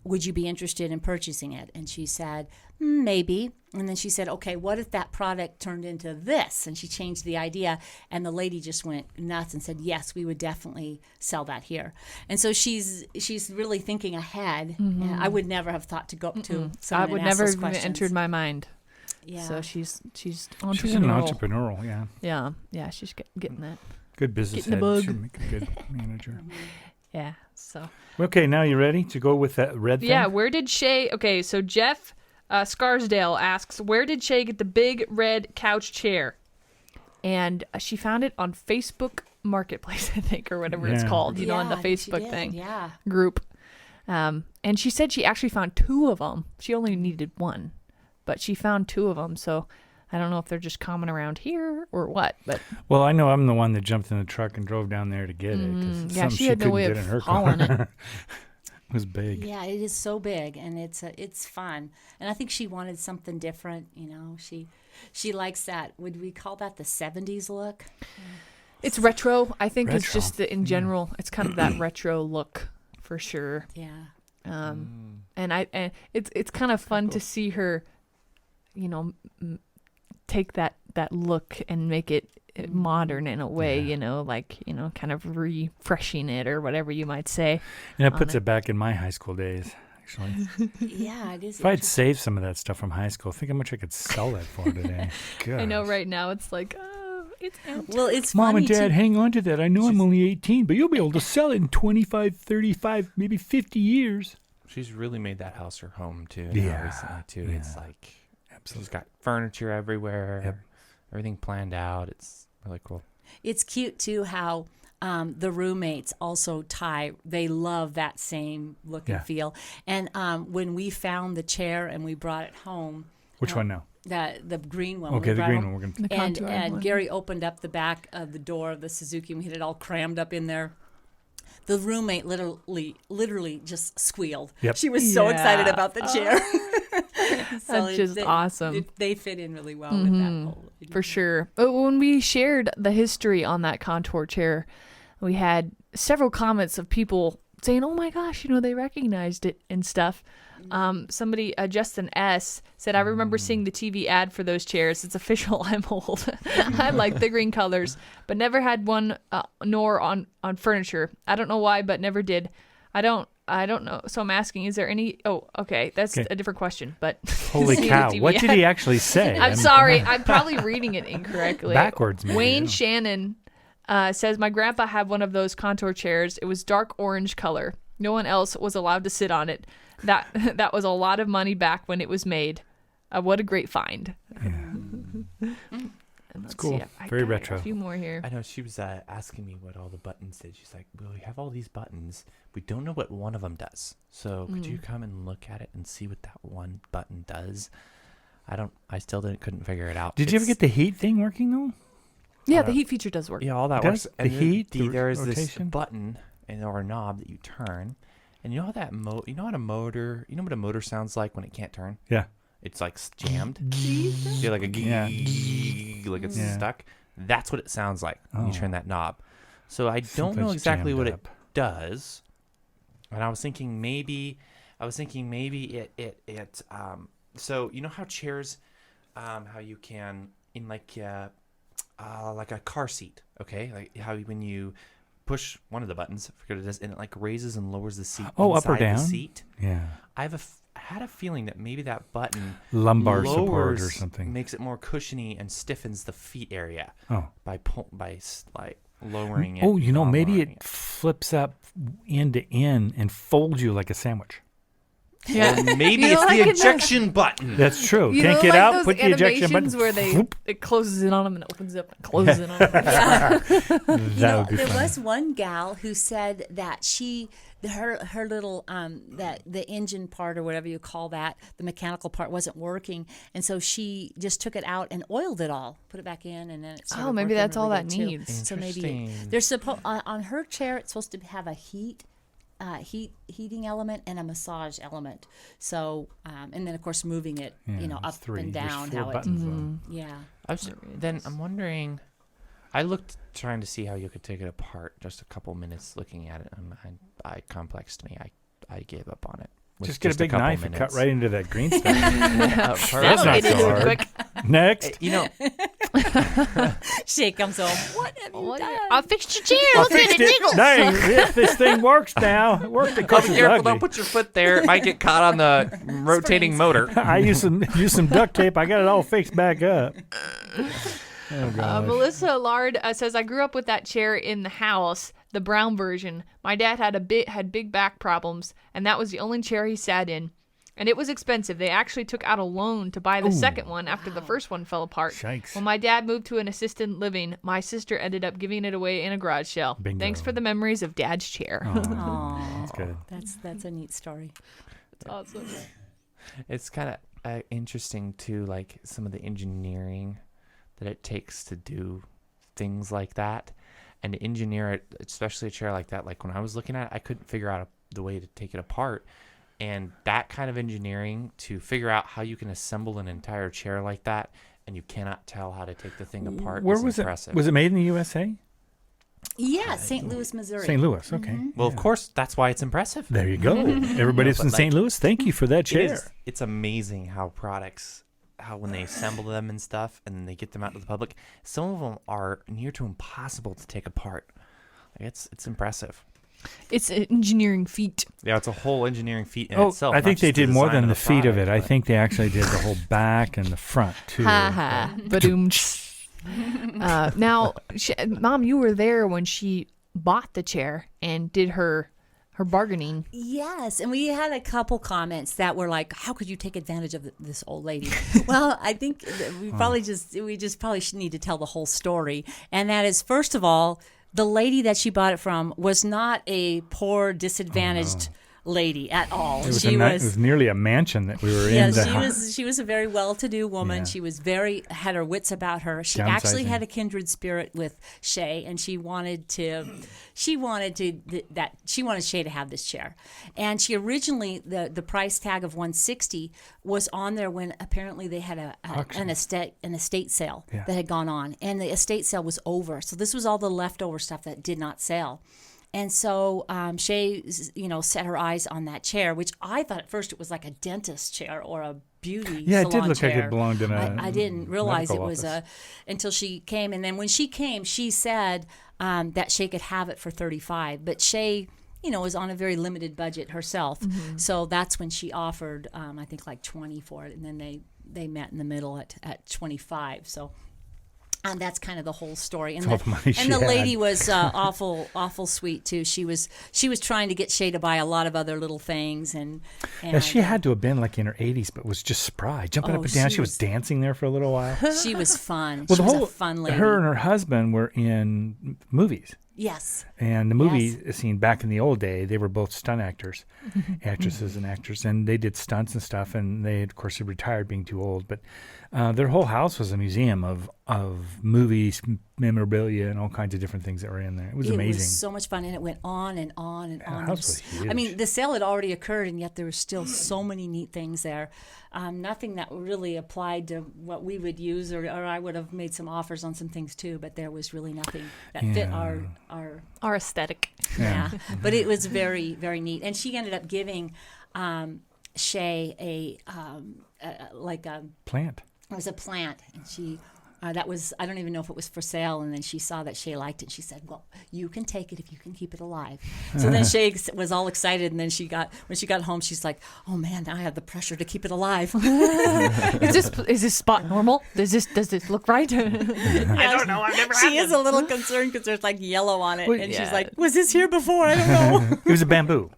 would you be interested in purchasing it? And she said, maybe. And then she said, okay, what if that product turned into this? And she changed the idea. And the lady just went nuts and said, yes, we would definitely sell that here. And so she's really thinking ahead. And I would never have thought to go to someone I would and ask never those even questions. entered my mind. Yeah. So she's She's an entrepreneurial. entrepreneurial, yeah. Yeah, she's getting that. Good business Getting the head. bug. Should make a good manager. Yeah. So Okay, now you ready to go with that red thing? yeah, where did Shae? Okay, so Jeff Scarsdale asks, where did Shae get the big red couch chair? And she found it on Facebook Marketplace, I think, or whatever it's Yeah. called. You know, on the Yeah, she Facebook did, thing Yeah. group. And she said she actually found 2 of them. She only needed 1, but she found 2 of them. So I don't know if they're just common around here or what. But Well, I know I'm the one that jumped in the truck and drove down there to get it. 'Cause it's yeah, something she had no couldn't way get of in her hauling car. it. It was big. Yeah, it is so big, and it's fun. And I think she wanted something different. You know, she likes that. Would we call that the 70s look? It's retro. I think it's Retro. just in general. It's kind of that retro look for sure. Yeah. And it's kind of fun to see her, you know, take that look and make it modern in a way, you know, like, you know, kind of refreshing it or whatever you might say. And it puts it back in my high school days, actually. Yeah, it is. If I'd saved some of that stuff from high school, think how much I could sell that for today. I know Gosh. right now it's like, oh, it's empty. Well, it's Mom funny and Dad, too. hang on to that. I know I'm only 18, but you'll be able to sell it in 25, 35, maybe 50 years. She's really made that house her home too. Yeah, Now recently too. It's yeah. like Absolutely. she's got furniture everywhere. Yep. Everything planned out. It's really cool. It's cute too how the roommates also they love that same look Yeah. and feel. And when we found the chair and we brought it home, Which one now? the green one. Okay, we the brought green home, one. We're going to. The And, contoured and one. Gary opened up the back of the door of the Suzuki and we had it all crammed up in there. The roommate literally just squealed. Yep. She was so excited Yeah. about the chair. That's just awesome. They fit in really well with that whole. For sure. But when we shared the history on that contour chair, we had several comments of people saying, oh my gosh, you know, they recognized it and stuff. Somebody, Justin S., said, I remember seeing the TV ad for those chairs. It's official. I'm old. I like the green colors, but never had one, nor on furniture. I don't know why, but never did. I don't know. So I'm asking, is there any, okay. That's Okay. a different question, but. Holy See the cow. TV What did ad. he actually say? I'm sorry. I'm probably reading it incorrectly. Backwards, maybe, Wayne yeah. Shannon says, my grandpa had one of those contour chairs. It was dark orange color. No one else was allowed to sit on it. That was a lot of money back when it was made. What a great find. And let's cool. see, I Very got retro. A few more here. I know she was asking me what all the buttons did. She's like, well, we have all these buttons. We don't know what one of them does. So could you come and look at it and see what that one button does? I still couldn't figure it out. Did you ever get the heat thing working, though? Yeah, the heat feature does work. Yeah, all that It works. does? And The then heat, the there is this rotation? button or a knob that you turn, and you know how that you know what a motor sounds like when it can't turn? Yeah. It's like jammed. You're like like it's Yeah. stuck. That's what it sounds like when you Oh. turn that knob. So I don't know Something's exactly jammed what up. it does, and I was thinking maybe it so you know how chairs, how you can in like a car seat, okay, like how when you push one of the buttons, I forget what it is, and it like raises and lowers the seat. Oh, up or inside down? the seat. Yeah. I had a feeling that maybe that button Lumbar support or lowers, something. makes it more cushiony and stiffens the feet area Oh. by like lowering it. Oh, you know, maybe lowering it flips up end to end and folds you like a sandwich. Yeah. Or maybe You know, it's like the in the- ejection button. That's true. You Can't know, get like out, those put the ejection animations button. where whoop. it closes in on them and opens up and closes in on them. That would be there fun. was one gal who said that her little that the engine part or whatever you call that, the mechanical part wasn't working, and so she just took it out and oiled it all, put it back in, and then it started maybe working that's all really that good, too. needs. So maybe Interesting. there's on her chair it's supposed to have a heating element and a massage element. So and then of course moving it, Yeah, up it's three. and There's down, 4 how buttons, though. yeah. Then I'm wondering, I looked trying to see how you could take it apart. Just a couple minutes looking at it, and I complexed me. I gave up on it. with Just get a big couple knife and cut minutes. right into that green stuff. Perfect. That'll not get so into it hard. quick. Next. You know, Shae comes home. What have you done? I fixed your chair. Look at it jiggles. Dang, if this thing works now. It worked oh, because be it's careful! ugly. Don't put your foot there. It might get caught on the rotating motor. I used some duct tape. I got it all fixed back up. Oh, God. Melissa Lard says, I grew up with that chair in the house, the brown version. My dad had big back problems, and that was the only chair he sat in. And it was expensive. They actually took out a loan to buy the second one after the first one fell apart. Shikes. When my dad moved to an assisted living, my sister ended up giving it away in a garage sale. Bingo. Thanks for the memories of Dad's chair. Aw, That's good. that's a neat story. That's awesome. It's kind of interesting too, like some of the engineering that it takes to do things like that, and to engineer it, especially a chair like that. Like when I was looking at it, I couldn't figure out the way to take it apart, and that kind of engineering to figure out how you can assemble an entire chair like that, and you cannot tell how to take the thing apart. Where is was impressive. it? Was it made in the USA? Yeah, St. Louis, Missouri. St. Louis. Okay. Well, of course, that's why it's impressive. There you go. Everybody that's but in St. Louis, thank you for that chair. It's amazing how when they assemble them and stuff, and then they get them out to the public, some of them are near to impossible to take apart. Like, it's impressive. It's an engineering feat. Yeah, it's a whole engineering feat in itself. I not think they just the did more design than of the feet of it. product, I but- think they actually did the whole back and the front too. Ha ha. Badoom. Now, Mom, you were there when she bought the chair and did her bargaining. Yes, and we had a couple comments that were like, "How could you take advantage of this old lady?" Well, I think that we probably should need to tell the whole story, and that is, first of all, the lady that she bought it from was not a poor, disadvantaged lady at all. It was nearly a mansion that we were in. She was a very well-to-do woman. Yeah. She was had her wits about her. She actually had a kindred spirit with Shae, and she wanted Shae to have this chair. And she originally the price tag of $160 was on there when apparently they had an estate sale that had gone on, and the estate sale was over. So this was all the leftover stuff that did not sell. And so Shae, set her eyes on that chair, which I thought at first it was like a dentist chair or a beauty Yeah, salon it did look chair. like it belonged in a I didn't realize it medical was office. until she came. And then when she came, she said that Shae could have it for $35. But Shae, was on a very limited budget herself. Mm-hmm. So that's when she offered, I think, like $20 for it. And then they met in the middle at $25. So... And that's kind of the whole story. And all the money she had. lady was awful sweet too. She was trying to get Shae to buy a lot of other little things, and she had to have been like in her 80s, but was just spry, jumping up and down. She was dancing there for a little while. she was fun. Well, she was a fun lady. Her and her husband were in movies. Yes. And the movie scene back in the old day, they were both stunt actors, actresses and actors, and they did stunts and stuff. And they, of course, had retired, being too old. But their whole house was a museum of movies, memorabilia, and all kinds of different things that were in there. It was amazing. It was so much fun, and it went on and on and on. The house was huge. I mean, the sale had already occurred, and yet there were still so many neat things there. Nothing that really applied to what we would use, or I would have made some offers on some things too, but there was really nothing that fit our aesthetic. yeah. But it was very, very neat. And she ended up giving Shae a plant. It was a plant, and she that was, I don't even know if it was for sale, and then she saw that Shae liked it, and she said, well, you can take it if you can keep it alive. So then Shae was all excited, and then when she got home, she's like, oh man, now I have the pressure to keep it alive. Is this spot normal? Does this look right? I don't know. I've never had She is them. a little concerned because there's like yellow on it, Well, and she's yeah. like, was this here before? I don't know. It was a bamboo.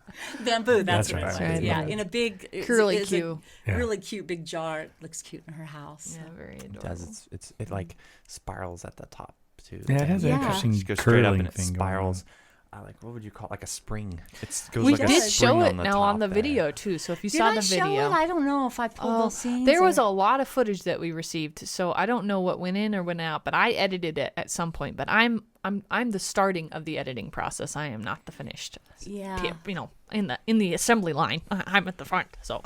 Bamboo, that's That's what right. it was. Right. Yeah, in a big Curly it's a Q. Yeah. really cute big jar. It looks cute in her house. Yeah, very It adorable. does. It like spirals at the top too. Yeah, it has Yeah. an interesting Just goes straight up curling and it thing spirals. What would you call it? Like a spring? It goes We like a did spring show it on the now on top the there. video too. So if you Did saw I the show video, it? I don't know if I pulled those scenes. there was or- a lot of footage that we received. So I don't know what went in or went out, but I edited it at some point. But I'm I'm the starting of the editing process. I am not the finished. Yeah. In the assembly line. I'm at the front, so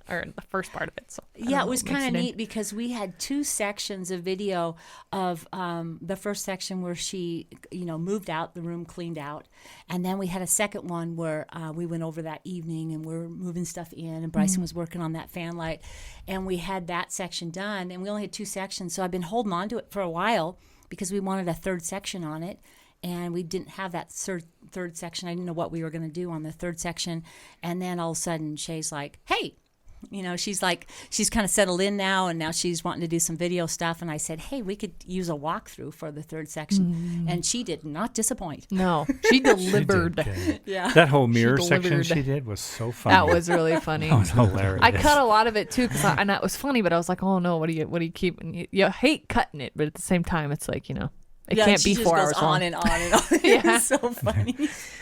or the first part of it. So Yeah, it was kind of neat because we had 2 sections of video of the first section where she, moved out, the room cleaned out. And then we had a second one where we went over that evening and we're moving stuff in and Bryson was working on that fan light. And we had that section done and we only had 2 sections. So I've been holding on to it for a while because we wanted a 3rd section on it. And we didn't have that third section. I didn't know what we were going to do on the 3rd section. And then all of a sudden, Shae's like, hey, she's kind of settled in now, and now she's wanting to do some video stuff. And I said, hey, we could use a walkthrough for the 3rd section. And she did not disappoint. No, she delivered. Yeah. That whole mirror She section delivered. she did was so funny. That was really funny. That was hilarious. I cut a lot of it too, and that was funny. But I was like, oh no, what do you keep? And you hate cutting it, but at the same time, it's like it can't be 4 hours on long. and on and on. Yeah. It's so funny.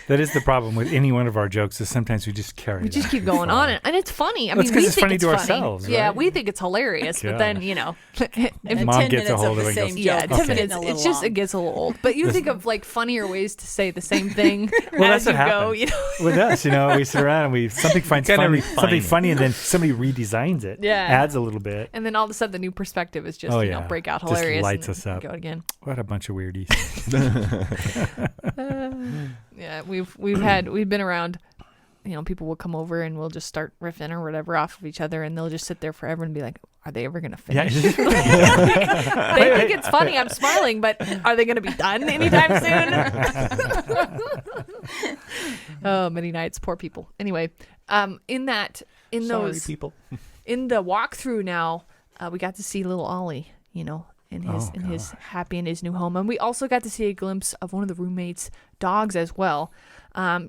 That is the problem with any one of our jokes is sometimes we just carry We just that keep going far. on, and it's funny. I That's mean, 'cause we it's think funny it's to funny. ourselves, Yeah, right? we think it's hilarious, but then And Mom 10 gets a minutes hold of of the it and same goes, yeah, joke. 10 It's minutes. getting a little It long. gets a little old. But you think of like funnier ways to say the same thing Well, as that's you what go. happens. With us, we sit around and something finds Gotta funny, refine something it. funny, and then somebody redesigns it. Yeah. Adds a little bit. And then all of a sudden, the new perspective is just Oh, yeah. break out Just hilarious. lights and us up. Go again. What a bunch of weirdies. Yeah, we've been around. People will come over and we'll just start riffing or whatever off of each other, and they'll just sit there forever and be like, "Are they ever gonna finish?" Yeah. They think it's funny. I'm smiling, but are they gonna be done anytime soon? Oh, many nights, poor people. Anyway, in Sorry, people. in the walkthrough now, we got to see little Ollie. In his happy in his new home, and we also got to see a glimpse of one of the roommates' dogs as well.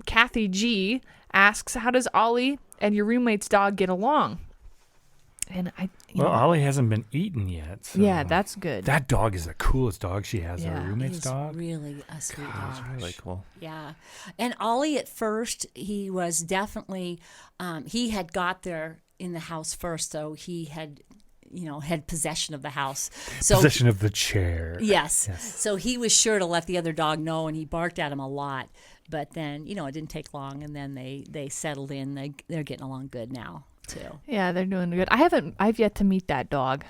Kathy G asks, "How does Ollie and your roommate's dog get along?" And Ollie hasn't been eaten yet. So yeah, that's good. that dog is the coolest dog she has. Yeah. Her roommate's He's dog. really a sweet dog. Really cool. Yeah. And Ollie at first, he was definitely, he had got there in the house first, so he had possession of the house. So Possession of the chair. Yes. So he was sure to let the other dog know, and he barked at him a lot. But then, it didn't take long, and then they settled in. They're getting along good now, too. Yeah, they're doing good. I've yet to meet that dog,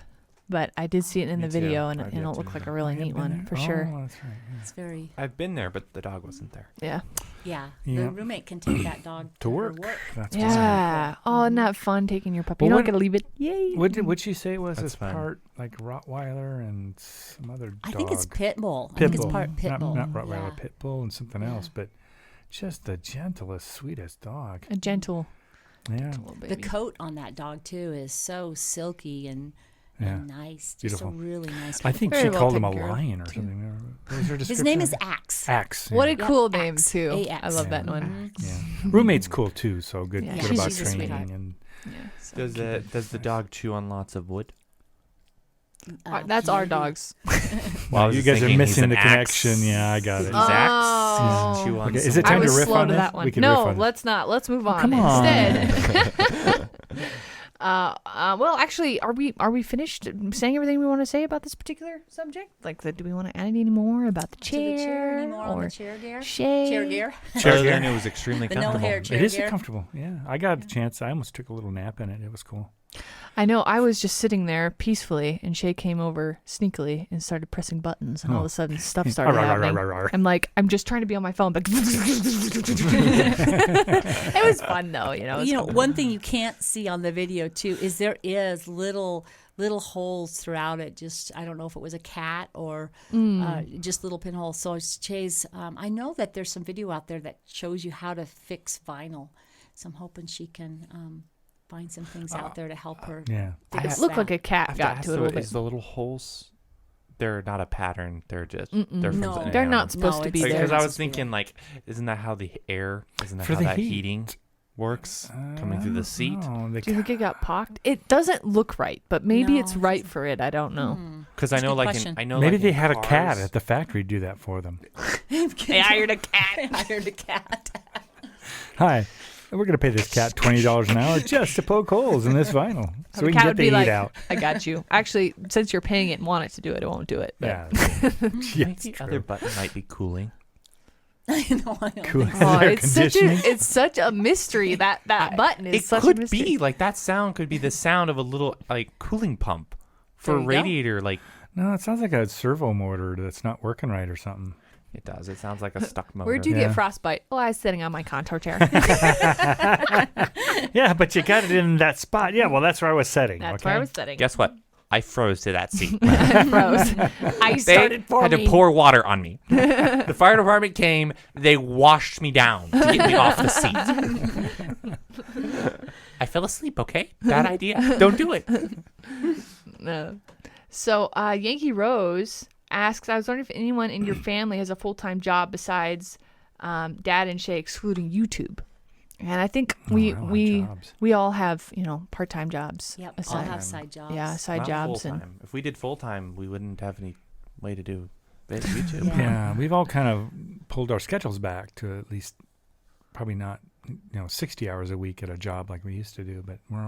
but I did see it in the Me too. video, and I've it yet looked to. like a really neat one for sure. Oh, that's right. It's very, I've been there, but the dog wasn't there. Yeah. yeah. Yeah. The roommate can take that dog To her work. That's fine. Yeah. Oh, isn't that fun taking your puppy? Well, You don't what- get to leave it. Yay. What'd she say it was? That's This fun. part like Rottweiler and some other dog. I think it's pit bull. I Pit think it's bull. part pit bull. Not Rottweiler, Yeah. pit bull and something Yeah. else, but just the gentlest, sweetest dog. A gentle Yeah. little The baby. coat on that dog, too, is so silky and Yeah. nice. Just Beautiful. a really nice I think Very she well called him a taken care of, lion or too. something. What was her His name is description? Axe. Axe. What a yeah. cool Yep, name Axe. too. AX. I love that Yeah. one. Yeah. Roommate's cool too, so good, Yeah, good about she's a training sweetheart. and Yeah, so Does the dog chew on lots of wood? that's our maybe. dogs. Well, I was you just guys are thinking he's missing an the axe. connection. Yeah, I got it. He's Oh. axe. Chew on Okay, is some it I time was to riff slow on to this? that one. We can No, riff on it. let's not. Let's move on Come on. instead. Well, actually, are we finished saying everything we want to say about this particular subject? Like, do we want to add any more about the To the chair chair anymore on or the chair gear? Shae? Chair gear? Other than it was extremely The no comfortable. hair chair It is gear. comfortable. Yeah, I got a chance. I almost took a little nap in it. It was cool. I know. I was just sitting there peacefully, and Shae came over sneakily and started pressing buttons, and all of a sudden stuff started happening. I'm like, I'm just trying to be on my phone, but it was fun though. It was fun. One thing you can't see on the video too is there is little holes throughout it. Just I don't know if it was a cat or just little pinholes. So Shae's. I know that there's some video out there that shows you how to fix vinyl. So I'm hoping she can find some things out there to help her. Yeah. fix It looked that. like a cat I have to got ask to it a though, little bit. is the little holes? They're not a pattern. They're just they're from No. an They're animal. not supposed to be it's- there. Because I was Supposed to be thinking, like, isn't that how the air? Isn't that For how the that heat. heating works coming through the seat? Oh, Do you think it got pocked? It doesn't look right, but maybe No, it's it right doesn't. for it. I don't know. Because I That's a know, good like, question. I know, maybe like, they in had a cat cars- at the factory do that for them. They hired a cat. I hired a cat. Hi, we're going to pay this cat $20 an hour just to poke holes in this vinyl. So we cat can would get be the heat like, out. I got you. Actually, since you're paying it and want it to do it, it won't do it. But. Yeah. The other button might be cooling. I know. I don't Cool. think so. Oh, Air it's such a mystery that button is It such a could mystery. be like that sound could be the sound of a little like cooling pump for There a you go. radiator. Like No, it sounds like a servo motor that's not working right or something. it does. It sounds like a stuck motor. Where'd you Yeah. get frostbite? Oh, I was sitting on my contour chair. Yeah, but you got it in that spot. Yeah, well, that's where I was setting. That's okay? where I was sitting. Guess what? I froze to that seat. I froze. I They started for had me. to pour water on me. The fire department came. They washed me down to get me off the seat. I fell asleep. Okay, bad idea. Don't do it. No. So Yankee Rose asks, I was wondering if anyone in your family has a full-time job besides Dad and Shae, excluding YouTube. And I think we I like jobs. we all have, part-time jobs. Yep. All aside. have side jobs. Yeah, side Not jobs. full And time. If we did full time, we wouldn't have any way to do YouTube. Yeah. Yeah, we've all kind of pulled our schedules back to at least probably not 60 hours a week at a job like we used to do, but we're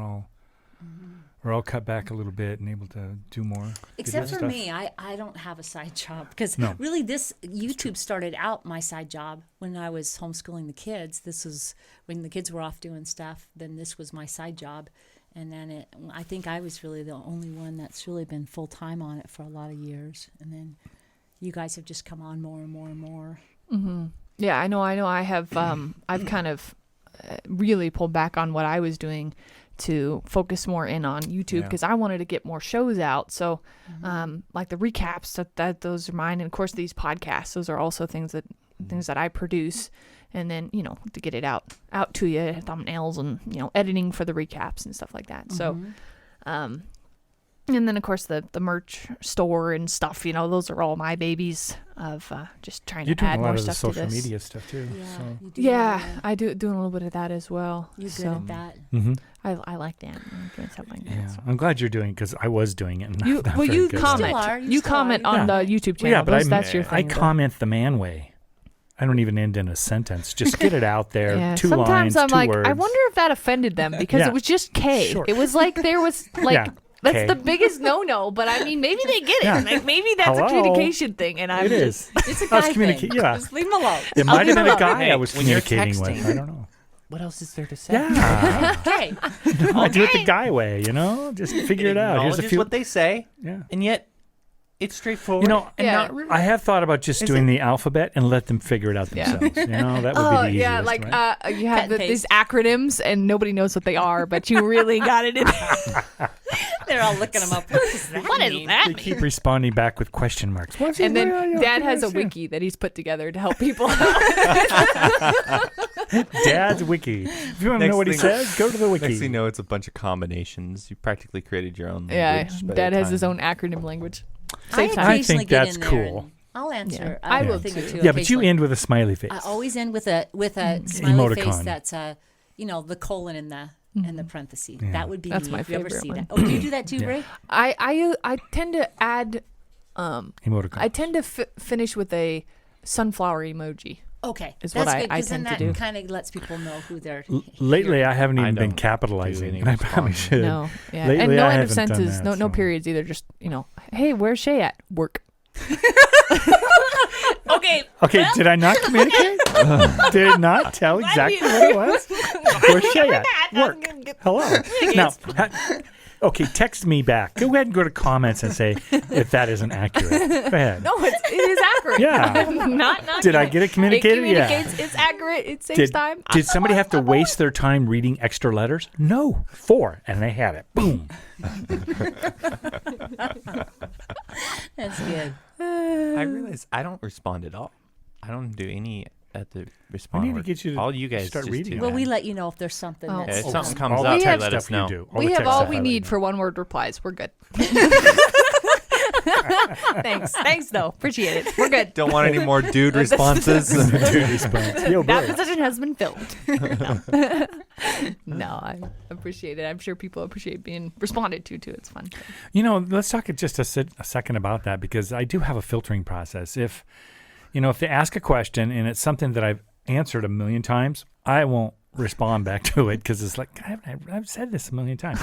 all cut back a little bit and able to do more. Except good for stuff. me, I don't have a side job because No. really this YouTube started out my side job when I was homeschooling the kids. This was when the kids were off doing stuff. Then this was my side job, and then I think I was really the only one that's really been full time on it for a lot of years. And then you guys have just come on more and more and more. Yeah, I know. I have. I've kind of really pulled back on what I was doing to focus more in on YouTube Yeah. because I wanted to get more shows out. So, like the recaps, that those are mine, and of course these podcasts. Those are also things that I produce, and then to get it out to you, thumbnails and editing for the recaps and stuff like that. So, and then of course the merch store and stuff. Those are all my babies of just trying You're to doing add a more lot of the stuff to social this. media stuff too. So. you do Yeah, I do doing a little bit of that as well. You're good so at that. Mm-hmm. I like that. I'm doing something like that. Yeah, so. I'm glad you're doing it because I was doing it. And You not well, very you good. comment. You still are. You You still comment are. on Yeah. the YouTube Well, channel. yeah, but that's your I thing. comment the man way. I don't even end in a sentence. Just get it out there. Yeah, 2 sometimes lines, I'm 2 like, words. I wonder if that offended them because Yeah. it was just K. Sure. It was like there was like Yeah, that's K. the biggest no. But I mean, maybe they get it. Yeah. Like maybe that's Hello? a communication thing, and I'm It just, is. It's a I was guy communicating. thing. Yeah, Just leave him alone. it might have been a alone. guy Hey, I was when you're communicating with. texting- I don't know. What else is there to say? Yeah, Okay. I do it the guy way. Just figure it out. Here's a Acknowledges few. what they say, Yeah. and yet it's straightforward. And Yeah. not really. I have thought about just doing the alphabet and let them figure it out Yeah. themselves. That would oh be the yeah, easiest. like right? you Cut have and these paste. acronyms and nobody knows what they are, but you really got it in. They're all looking them up. What does that What is mean? that? They keep responding back with question marks. What's And it? then Dad has a wiki that he's put together to help people. Dad's wiki. If you want to Next know what he thing- says, go to the wiki. Next thing you know, it's a bunch of combinations. You practically created your own. Yeah, language by Dad the has his time. own acronym language. I Save time. I occasionally think get that's in there cool. and I'll answer. Yeah. I a will thing or too. two Yeah, but you occasionally. end with a smiley face. I always end with a smiley face Emoticon. that's the colon in the parenthesis. Yeah. That would be That's me. my if you ever favorite see one. that. Oh, do you do that too, Yeah. Ray? I tend to add. Emoticon. I tend to finish with a sunflower emoji. Okay, Is that's what I good because then tend to that do. kind of lets people know who they're. Lately, I haven't I even been don't do capitalizing, any and I probably responding. should. No, yeah, Lately, and no I end of haven't done sentences, that, no so. periods either. Just hey, where's Shae at? Work. Okay. Okay, did I not communicate? Did it not tell exactly what it was? Where's Shae at? Work. Hello. Now, okay, text me back. Go ahead and go to comments and say if that isn't accurate. Go ahead. No, it is accurate. Yeah. not. Did I get it communicated? It communicates. It's accurate. It saves time. Did somebody have to waste their time reading extra letters? No. 4. And they had it. Boom. That's good. I realize I don't respond at all. I don't do any at the respond. I need to work. get you to all you guys start just reading do Well, that. we let you know if there's something Oh. Yeah, that's if something All comes the up, We you have let us stuff you know. do. We the have tech all stuff we I let need you know. for one-word replies. We're good. Thanks, though. Appreciate it. We're good. Don't want any more dude responses. Dude response. Yo, That bro. position has been filled. No, I appreciate it. I'm sure people appreciate being responded to, too. It's fun. Let's talk just a second about that because I do have a filtering process. If they ask a question and it's something that I've answered a million times, I won't respond back to it because it's like I've said this a million times.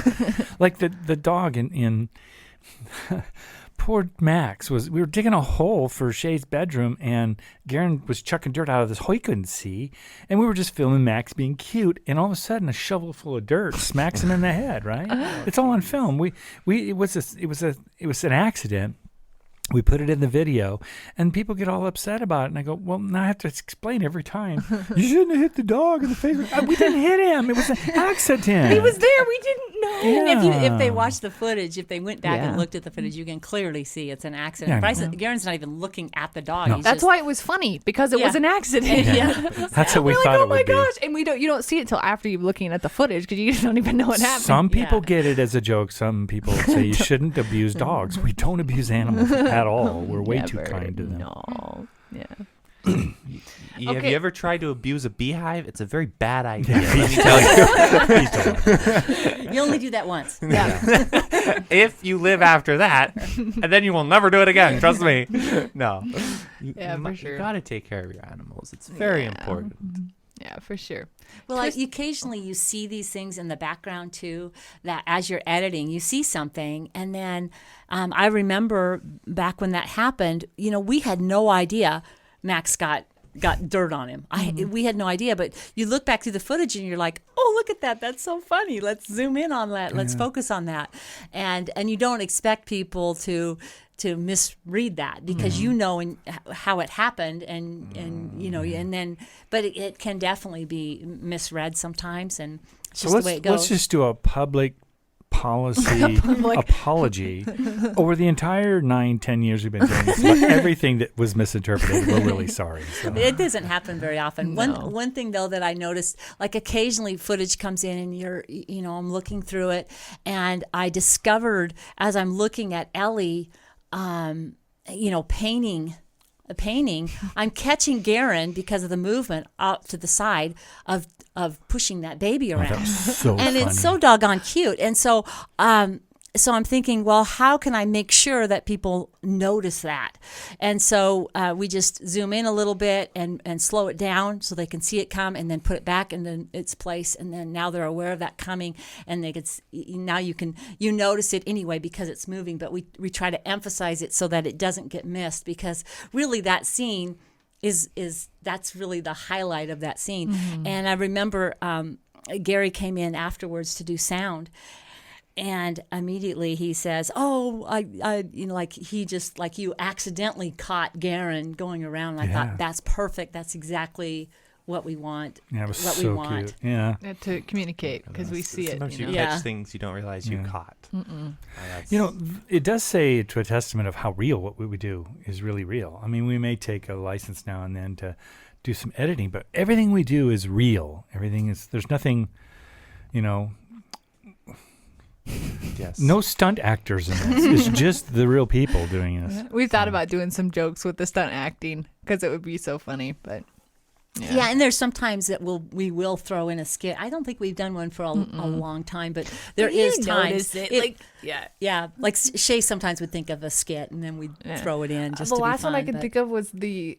Like the dog in poor Max we were digging a hole for Shae's bedroom, and Garen was chucking dirt out of this hole he couldn't see, and we were just filming Max being cute, and all of a sudden a shovel full of dirt smacks him in the head. Right? It's all on film. It was an accident. We put it in the video, and people get all upset about it. And I go, well, now I have to explain every time. You shouldn't have hit the dog in the face. We didn't hit him. It was an accident. He was there. We didn't know. And if they watch the footage, if they went back and looked at the footage, you can clearly see it's an accident. Garen's not even looking at the dog. No. That's why it was funny, because it was an accident. That's what we thought it would be. Oh my gosh! And you don't see it till after you're looking at the footage because you don't even know what happened. Some people get it as a joke. Some people say you shouldn't abuse dogs. We don't abuse animals at all. We're way too kind to them. No. Yeah. Have you ever tried to abuse a beehive? It's a very bad idea. Let me tell you. Please don't. You only do that once. Yeah. If you live after that, and then you will never do it again. Trust me. No. For sure. You gotta take care of your animals. It's very important. Yeah, for sure. Well, occasionally you see these things in the background too, that as you're editing, you see something. And then I remember back when that happened, we had no idea Max got dirt on him. We had no idea, but you look back through the footage and you're like, oh, look at that. That's so funny. Let's zoom in on that. Let's focus on that. And you don't expect people to misread that because you know how it happened but it can definitely be misread sometimes, and it's just the way it goes. Let's just do a public policy apology over the entire 9-10 years we've been doing this. Everything that was misinterpreted, we're really sorry. So. It doesn't happen very often. No. One thing though that I noticed, like occasionally footage comes in and I'm looking through it, and I discovered as I'm looking at Ellie painting a painting, I'm catching Garen because of the movement out to the side of pushing that baby around. That was so and funny. It's so doggone cute. And so I'm thinking, well, how can I make sure that people notice that? And so we just zoom in a little bit and slow it down so they can see it come, and then put it back in its place. And then now they're aware of that coming, and now you notice it anyway because it's moving. But we try to emphasize it so that it doesn't get missed, because really that scene that's really the highlight of that scene. Mm-hmm. And I remember Gary came in afterwards to do sound. And immediately he says, "Oh, you accidentally caught Garen going around." And I thought, that's perfect. That's exactly what we want. Yeah, it was what so we want. cute. Yeah. To communicate, because we see it. Sometimes you catch things you don't realize you caught. It does say to a testament of how real what we do is really real. I mean, we may take a license now and then to do some editing, but everything we do is real. There's nothing, Yes. no stunt actors in this. It's just the real people doing this. We thought about doing some jokes with the stunt acting because it would be so funny, but yeah, and there's sometimes that we will throw in a skit. I don't think we've done one for a long time, but there is times. Like Shae sometimes would think of a skit, and then we'd throw it in just the to be last fun, one I could think of was the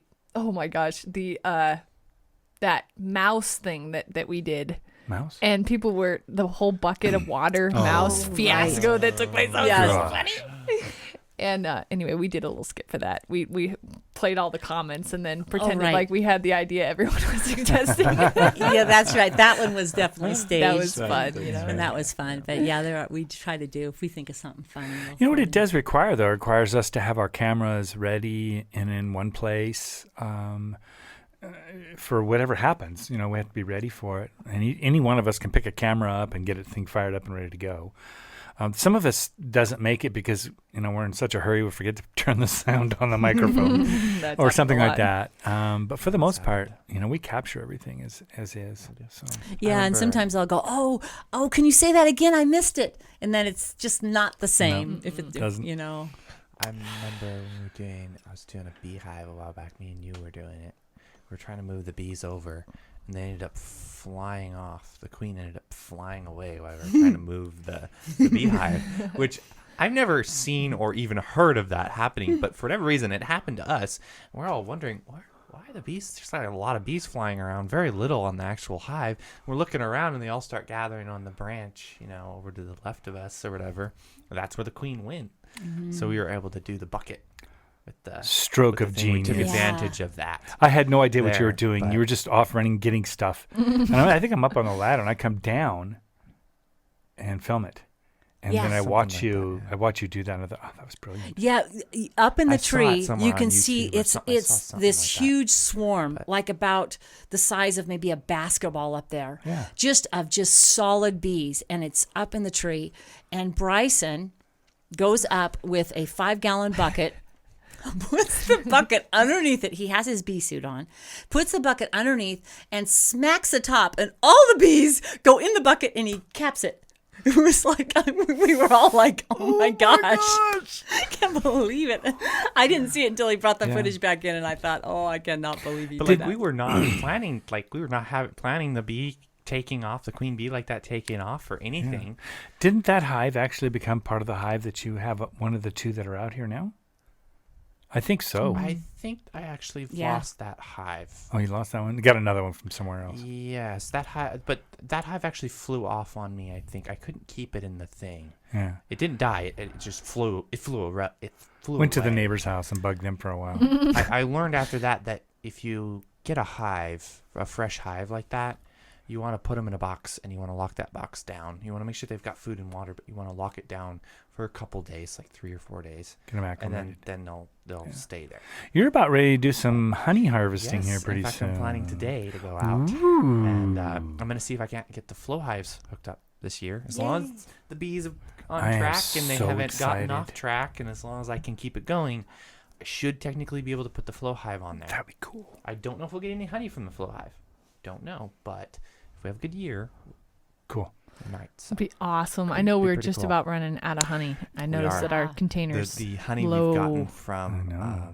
that mouse thing that we did. Mouse? And people were the whole bucket of water mouse fiasco that took place. That was so funny. And anyway, we did a little skit for that. We played all the comments and then pretended like we had the idea everyone was suggesting. Yeah, that's right. That one was definitely staged. That was fun, And that was fun. But yeah, we try to do, if we think of something funny. What it does require, though? It requires us to have our cameras ready and in one place. For whatever happens, we have to be ready for it. And any one of us can pick a camera up and get it thing fired up and ready to go. Some of us doesn't make it because we're in such a hurry we forget to turn the sound on the microphone or something like that. But for the most part, we capture everything as is. So. Yeah, and sometimes I'll go, oh, can you say that again? I missed it, and then it's just not the same. No, if it doesn't. I remember when I was doing a beehive a while back. Me and you were doing it. We were trying to move the bees over, and they ended up flying off. The queen ended up flying away while we were trying to move the beehive, which I've never seen or even heard of that happening. But for whatever reason, it happened to us. And we're all wondering, why are the bees? There's like a lot of bees flying around, very little on the actual hive. We're looking around, and they all start gathering on the branch, over to the left of us or whatever. That's where the queen went. So we were able to do the bucket with the Stroke with of the thing. We took genius. advantage of that. I had no idea what you were There, doing. but- You were just off running, getting stuff. And I think I'm up on the ladder, and I come down and film it. And Yeah. then I Something watch like you. that, yeah. I watch you do that. And I thought, oh, that was brilliant. Yeah, up in the I saw it tree, somewhere you on can see YouTube or it's something. I saw it's something this like that. huge swarm, like about the size of maybe a basketball up there, Yeah. just solid bees, and it's up in the tree. And Bryson goes up with a 5-gallon bucket. Puts the bucket underneath it. He has his bee suit on. Puts the bucket underneath and smacks the top, and all the bees go in the bucket, and he caps it. It was like we were all like, "Oh my gosh, I can't believe it!" I didn't see it until he brought the Yeah. footage back in, and I thought, "Oh, I cannot believe he But did like that." we were not planning, planning the bee taking off, the queen bee like that taking off or anything. Didn't that hive actually become part of the hive that you have? One of the two that are out here now. I think so. I think I actually Yeah. lost that hive. Oh, you lost that one. You got another one from somewhere else. Yes, that hive, but that hive actually flew off on me. I think I couldn't keep it in the thing. Yeah. It didn't die. It just flew. It flew. It flew. Went to the away. neighbor's house and bugged them for a while. I learned after that if you get a fresh hive like that, you want to put them in a box and you want to lock that box down. You want to make sure they've got food and water, but you want to lock it down for a couple days, like 3 or 4 days, Get them and acclimated. then they'll stay there. You're about ready to do some honey harvesting here Yes, pretty in fact, soon. I'm planning today to go out, Ooh. and I'm going to see if I can't get the flow hives hooked up this year. As long as the bees are on I am track and they so haven't gotten excited. off track, and as long as I can keep it going, I should technically be able to put the flow hive on there. That'd be cool. I don't know if we'll get any honey from the flow hive. Don't know, but if we have a good year, Cool. we might. So It'd be awesome. I Could know be we were pretty just cool. about running out of honey. I noticed are. that our Yeah. containers. the honey low. we've gotten I from know.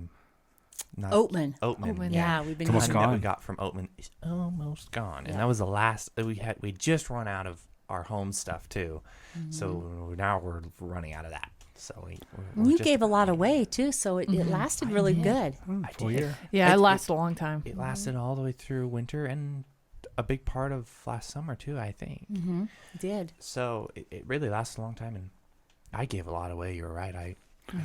not Oatman. Oatman. Yeah, we've been It's almost honey using that we gone. got from Oatman is almost gone, and Yeah. that was the last that we had. We just run out of our home stuff too, so now we're running out of that. So we're You just gave a lot about away too, so it lasted really good. I Full did. year. Yeah, it It- lasted a long time. It lasted all the way through winter and a big part of last summer too, I think. Mm-hmm. Did. So it really lasted a long time, and I gave a lot away. You're right. I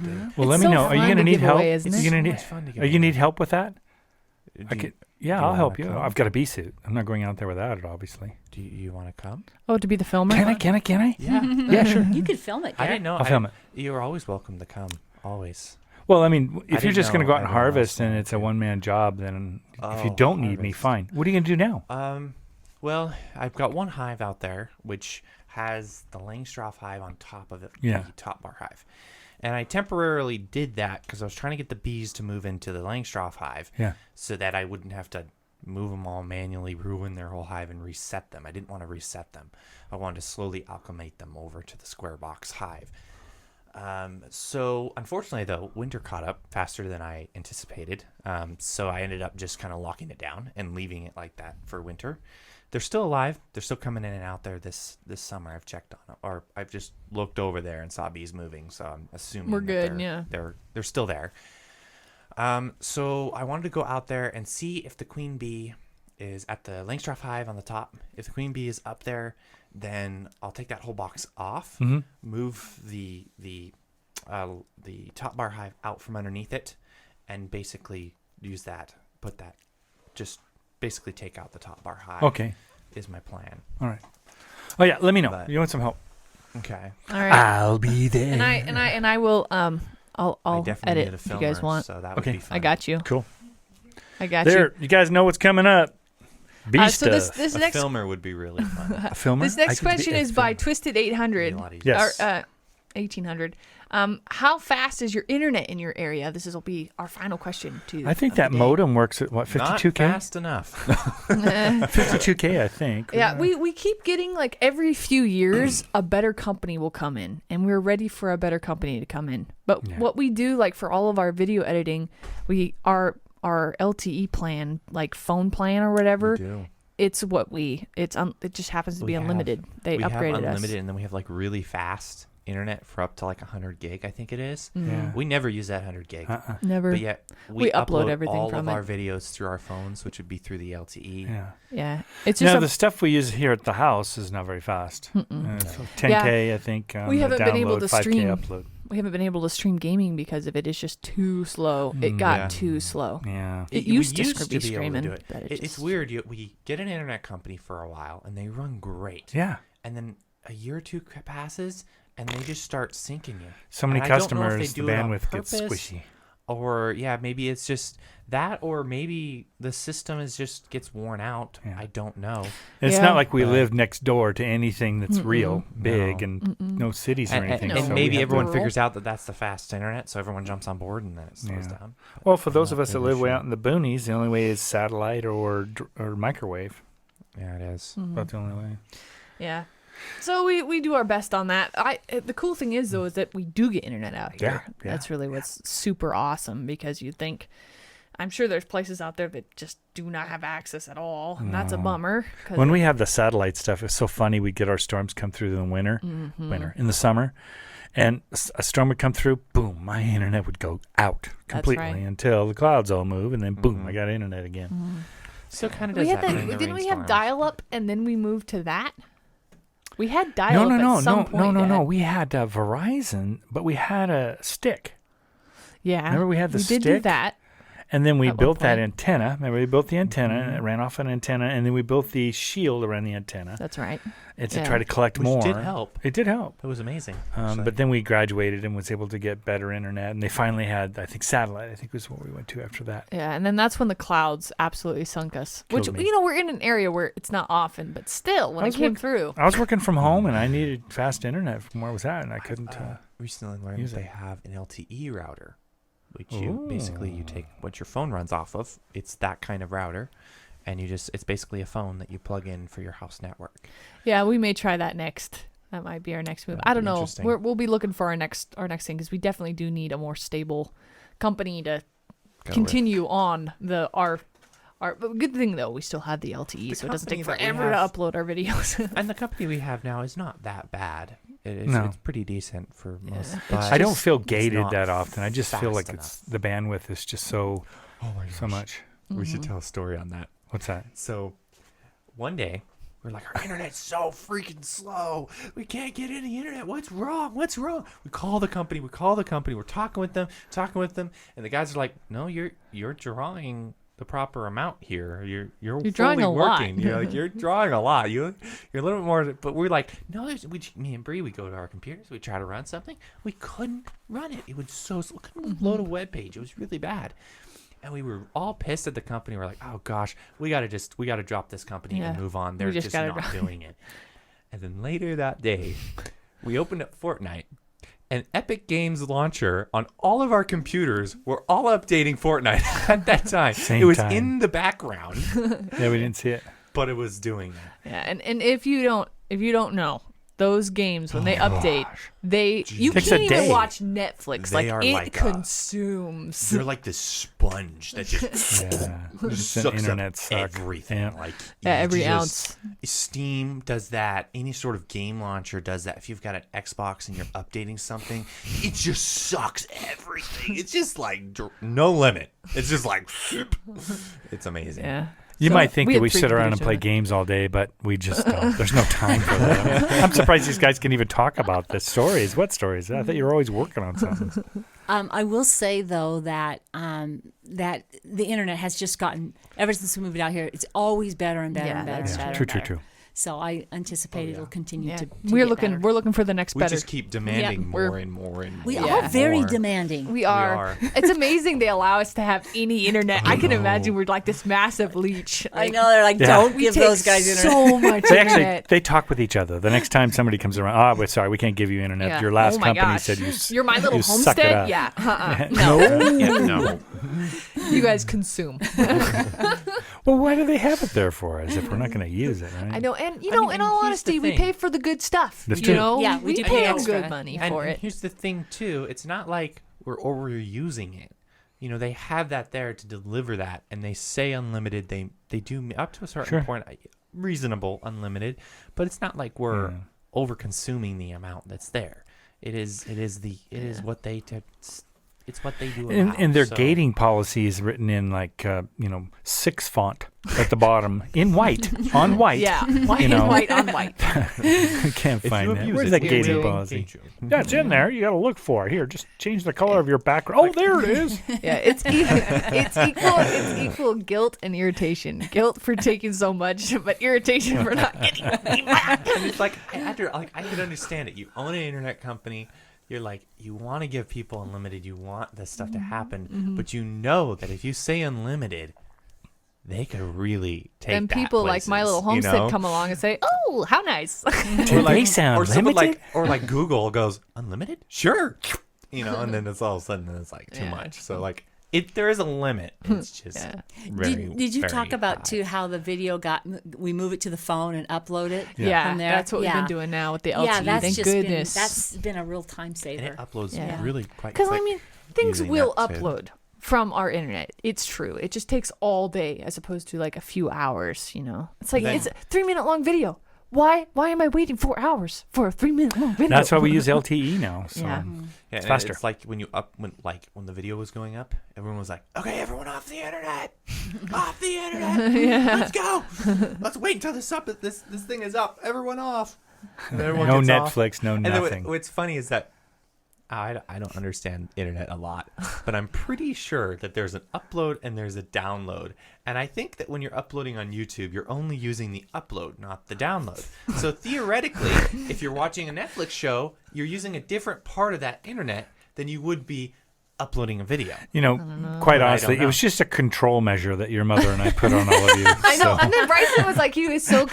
did. Well, let It's me so know. Are you fun going to to need give help? away, isn't You it? gonna So need? much fun to give Are you going to away. need help with that? Do I you- could. do Yeah, you I'll wanna help you. come? I've got a bee suit. I'm not going out there without it, obviously. Do you want to come? Oh, to be the filmer? Can I? Yeah. Yeah, sure. You could film it. I Garrett. didn't know. I'll film it. You're always welcome to come. Always. Well, I mean, if you're didn't just going to know go out and everyone else harvest and wanted it's a to. one-man job, then if you Oh, don't need me, harvest. fine. What are you going to do now? Well, I've got one hive out there which has the Langstroth hive on top of it, Yeah. the top bar hive. And I temporarily did that because I was trying to get the bees to move into the Langstroth hive Yeah. so that I wouldn't have to move them all manually, ruin their whole hive, and reset them. I didn't want to reset them. I wanted to slowly acclimate them over to the square box hive. So unfortunately, though, winter caught up faster than I anticipated. So I ended up just kind of locking it down and leaving it like that for winter. They're still alive. They're still coming in and out there this summer. I've checked on it, or I've just looked over there and saw bees moving. So I'm assuming We're that good, they're still there. So I wanted to go out there and see if the queen bee is at the Langstroth hive on the top. If the queen bee is up there, then I'll take that whole box off, move the top bar hive out from underneath it, and basically use that, just basically take out the top bar hive. Okay. Is my plan. All right. Oh yeah. Let me know. But- You want some help? Okay. All right. I'll be there. And I will I'll I definitely edit need a if you filmer, guys want. so that would Okay. be fun. I got you. Cool. I got There. You guys know what's coming up. Bee you. stuff. So this A next filmer would be really fun. A filmer? this I next could be question a is by filmer. Twisted It'd be 800 a lot easier. Yes. or 1800. How fast is your internet in your area? This will be our final question to I think of that the day. modem works at what, Not 52K? fast enough. 52K, I think. Yeah, we keep getting like every few years a better company will come in, and we're ready for a better company to come in. But Yeah. what we do, like for all of our video editing, our LTE plan, like phone plan or whatever, it's what it just happens to be We have- unlimited. They we have upgraded unlimited, us. and then we have like really fast internet for up to like 100 gig, I think it is. Yeah. We never use that 100 gig. Never. But yet We upload everything all from of our it. videos through our phones, which would be through the LTE. Yeah. Yeah. It's just Now, the stuff we use here at the house is not very fast. So 10K, I think. We haven't been able to 5K stream. upload. We haven't been able to stream gaming because of it. It's just too slow. It got Yeah. too slow. Yeah. It We used to be be able to screaming, do it. but It's just- weird. We get an internet company for a while, and they run great. Yeah. And then a year or two passes, and they just start sinking you. So many And I don't know if they customers, the do it on bandwidth gets purpose, squishy. Or maybe it's just that, or maybe the system gets worn out. Yeah. I don't know. It's Yeah. not like we But- live next door to anything that's real big No. and no cities or And, anything. and so we maybe have to- everyone Rural. figures out that that's the fast internet, so everyone jumps on board, and then it slows Yeah. down. Well, for I'm those of not us that really live way sure. out in the boonies, the only way is satellite or microwave. Yeah, it is. That's the only way. Yeah. So we do our best on that. The cool thing is though is that we do get internet out here. Yeah. That's really what's super awesome because you think I'm sure there's places out there that just do not have access at all, and that's a bummer. 'Cause When we have the satellite stuff, it's so funny. We'd get our storms come through in the winter, in the summer, and a storm would come through. Boom, my internet would go out completely right. until the clouds all move, and then boom, I got internet again. Still kind of does we had that. during the didn't we have rainstorms. dial-up and then we moved to that? We had dial-up No, at some point. no. Ed. We had Verizon, but we had a stick. Yeah. Remember we had the we did do stick? that. And then we At one built that point. antenna. Remember, we built the antenna, and it ran off an antenna, and then we built the shield around the antenna. That's right. It's to yeah. try to collect Which more. did help. It did help. It was amazing. actually. But then we graduated and was able to get better internet, and they finally had, I think, satellite. I think was what we went to after that. Yeah, and then that's when the clouds absolutely sunk us. Killed Which me. we're in an area where it's not often, but still, when I it was came work- through, I was working from home, and I needed fast internet from where I was at, and I couldn't. recently learned use that they it. have an LTE router, which you basically you take what your phone runs off of. It's that kind of router, and it's basically a phone that you plug in for your house network. yeah, we may try that next. That might be our next move. That'd I don't be know. interesting. We'll be looking for our next thing because we definitely do need a more stable company to Go continue on our. But good thing though, we still have the LTE, so it doesn't take company that we forever to have- upload our videos. And the company we have now is not that bad. No. It's pretty decent for most. It's But I don't just- feel it's gated not that often. I just feel fast like it's the bandwidth is just so much. We should tell a story on that. What's that? So, one day, we're like, our internet's so freaking slow. We can't get any internet. What's wrong? What's wrong? We call the company. We're talking with them, and the guys are like, no, you're drawing the proper amount here. You're drawing fully a lot. working. You're drawing a lot. You're a little bit more. But we're like, no, me and Bree, we go to our computers. We try to run something. We couldn't run it. It was so slow. Couldn't load a web page. It was really bad. And we were all pissed at the company. We're like, oh gosh, we gotta drop this company and Yeah. move on. We They're just just gotta not drop- doing it. And then later that day, we opened up Fortnite, and Epic Games launcher on all of our computers were all updating Fortnite at that time. Same it was time. in the background, Yeah, we didn't see it. but it was doing that. Yeah, and if you don't know, those games when they update, you Takes can't a even day. watch Netflix. They Like are it like consumes. They're like this sponge that just Yeah, just the sucks internet up suck. everything. Yeah. Like Every you ounce. Steam does that. Any sort of game launcher does that. If you've got an Xbox and you're updating something, it just sucks everything. It's just like no limit. It's just like it's amazing. Yeah. You So, might think that had we free sit around and computers play doing games all day, but we just don't. There's no time for that. I'm surprised these guys can even talk about the stories. What stories? I thought you were always working on something. I will say though that that the internet has just gotten ever since we moved out here. It's always better and better Yeah, and better that's and better. True, and true, better. true. So I anticipate it'll continue Yeah. to We're get looking better. we're looking for the next We better. just keep demanding Yeah, more we're- and more and more. We Yeah. are very more. demanding. We are. It's amazing they allow us to have any internet. I can imagine we're like this massive leech. I know they're like, Yeah. don't We give take those guys internet. so much They actually internet. they talk with each other. The next time somebody comes around, oh, we're sorry, we can't give you internet. Yeah. Your last Oh my company gosh. said you. You're my little you suck it homestead. up. Yeah. No. Yeah, no. You guys consume. Well, why do they have it there for us if we're not going to use it? Right? I know, and mean, in and all here's the honesty, we thing. pay for the good stuff. That's you true. know, Yeah, we do pay pay them extra. good money And for it. here's the thing too. It's not like we're overusing it. You know, they have that there to deliver that, and they say unlimited. They do up to a certain Sure. point, reasonable unlimited, but it's not like we're over consuming the amount that's there. It is what they it's what they do. And their gating policy is written in 6 font at the bottom in white on white. Yeah, white on white. I can't find that. Where's that gating policy? Yeah, it's in there. You got to look for it. Here, just change the color of your background. Oh, there it is. Yeah, it's equal guilt and irritation. Guilt for taking so much, but irritation for not getting money back. And it's like after I can understand it. You own an internet company. You're like, you want to give people unlimited. You want this stuff to happen, but you know that if you say unlimited, they could really take. And people like MyLittleHomestead come along and say, "Oh, how nice!" Do they sound limited? Or like Google goes, "Unlimited? Sure." And then it's all of a sudden it's like too much. So like, there is a limit. It's just Did you talk about too how the video we move it to the phone and upload it? Yeah, from there? that's what we've been doing now with the LTE. Yeah, that's Thank just goodness. that's been a real time saver. And it uploads Yeah. really quite Because quick. things using will that too. upload from our internet. It's true. It just takes all day as opposed to like a few hours. It's like it's a 3-minute long video. Why am I waiting 4 hours for a 3-minute long video? That's why we use LTE now. So Yeah. Yeah, it's and faster. It's like when the video was going up, everyone was like, "Okay, everyone off the internet, off the internet. Let's go. Let's wait until this thing is up. Everyone off." And everyone no gets off. Netflix, no And then nothing. what's funny is that I don't understand internet a lot, but I'm pretty sure that there's an upload and there's a download. And I think that when you're uploading on YouTube, you're only using the upload, not the download. So theoretically, if you're watching a Netflix show, you're using a different part of that internet than you would be uploading a video. Quite But I honestly, don't it was just a control measure that your mother and I put on all of you. I know. So. And then Bryson was like, he was so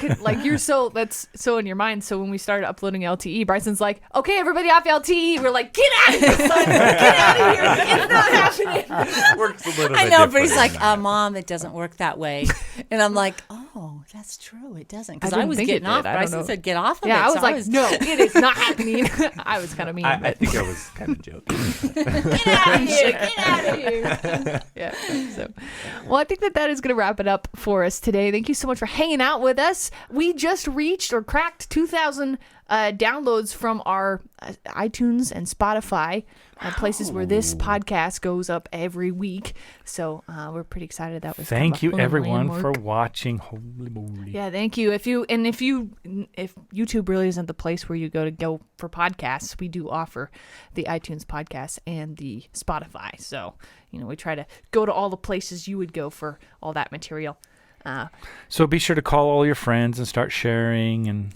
that's so in your mind. So when we started uploading LTE, Bryson's like, "Okay, everybody off LTE." We're like, "Get out of here, son. Get out of here. It's not happening." Works a little I bit know, but he's different like, than that. Mom, it doesn't work that way. And I'm like, oh, that's true. It doesn't. Because I I didn't was think it getting off. did. I don't Bryson know. said, get off of it. Yeah, I was So like, "No, it is not happening." I was kind of mean. I but think I was kind of joking. get out of here. Get out of here. Yeah. So, well, I think that is going to wrap it up for us today. Thank you so much for hanging out with us. We just reached or cracked 2,000 downloads from our iTunes and Spotify, places where this podcast goes up every week. So we're pretty excited that was. Thank you, kind of a everyone, landmark. for watching. Holy moly! Yeah, thank you. If YouTube really isn't the place where you go for podcasts, we do offer the iTunes podcast and the Spotify. So we try to go to all the places you would go for all that material. So be sure to call all your friends and start sharing, and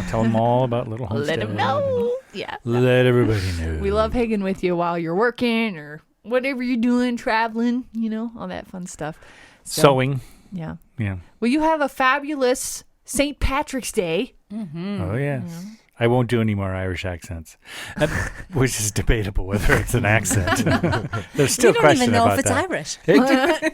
tell them all about Little Homestead. Let them know. Yeah. Let everybody know. We love hanging with you while you're working or whatever you're doing, traveling, all that fun stuff. So, Sewing. Yeah. Yeah. Well, you have a fabulous St. Patrick's Day. Oh yes. I won't do any more Irish accents, which is debatable whether it's an accent. There's still you don't question even know about if it's that. Irish.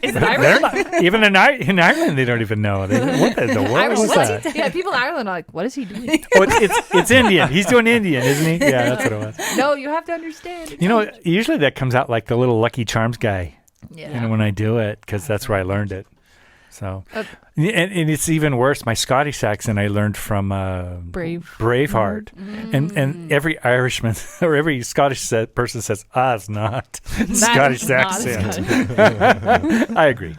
Is it Irish? They're not, even in Ireland, they don't even know. What the world Irish. was What's that? Yeah, people in Ireland are like, what is he doing? Oh, it's Indian. He's doing Indian, isn't he? Yeah, that's what it was. No, you have to understand. Usually that comes out like the little Lucky Charms guy. Yeah. When I do it, because that's where I learned it. So, and it's even worse. My Scottish accent I learned from Braveheart, and every Irishman or every Scottish person says, it's not Scottish is not accent. I agree.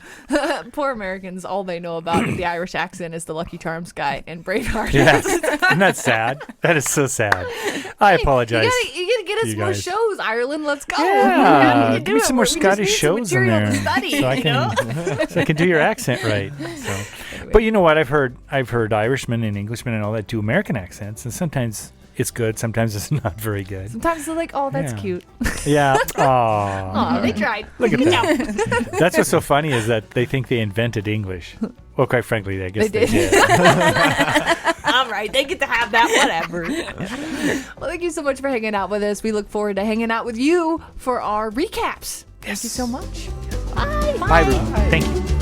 Poor Americans, all they know about the Irish accent is the Lucky Charms guy and Braveheart. Yes, isn't that sad? That is so sad. I apologize. You gotta get us you more guys. shows, Ireland. Let's go. Yeah, We can give me do some it. more We just Scottish need some shows in material there, to study, so I can do your accent right. So. But you know what? I've heard Irishmen and Englishmen and all that do American accents, and sometimes it's good, sometimes it's not very good. Sometimes they're like, "Oh, that's Yeah. cute." Yeah. Aw. Oh, they tried. Look at that. That's what's so funny is that they think they invented English. Well, quite frankly, I guess they did. All right, they get to have that, whatever. Well, thank you so much for hanging out with us. We look forward to hanging out with you for our recaps. Thank you so much. Bye. Bye, everyone. Thank you.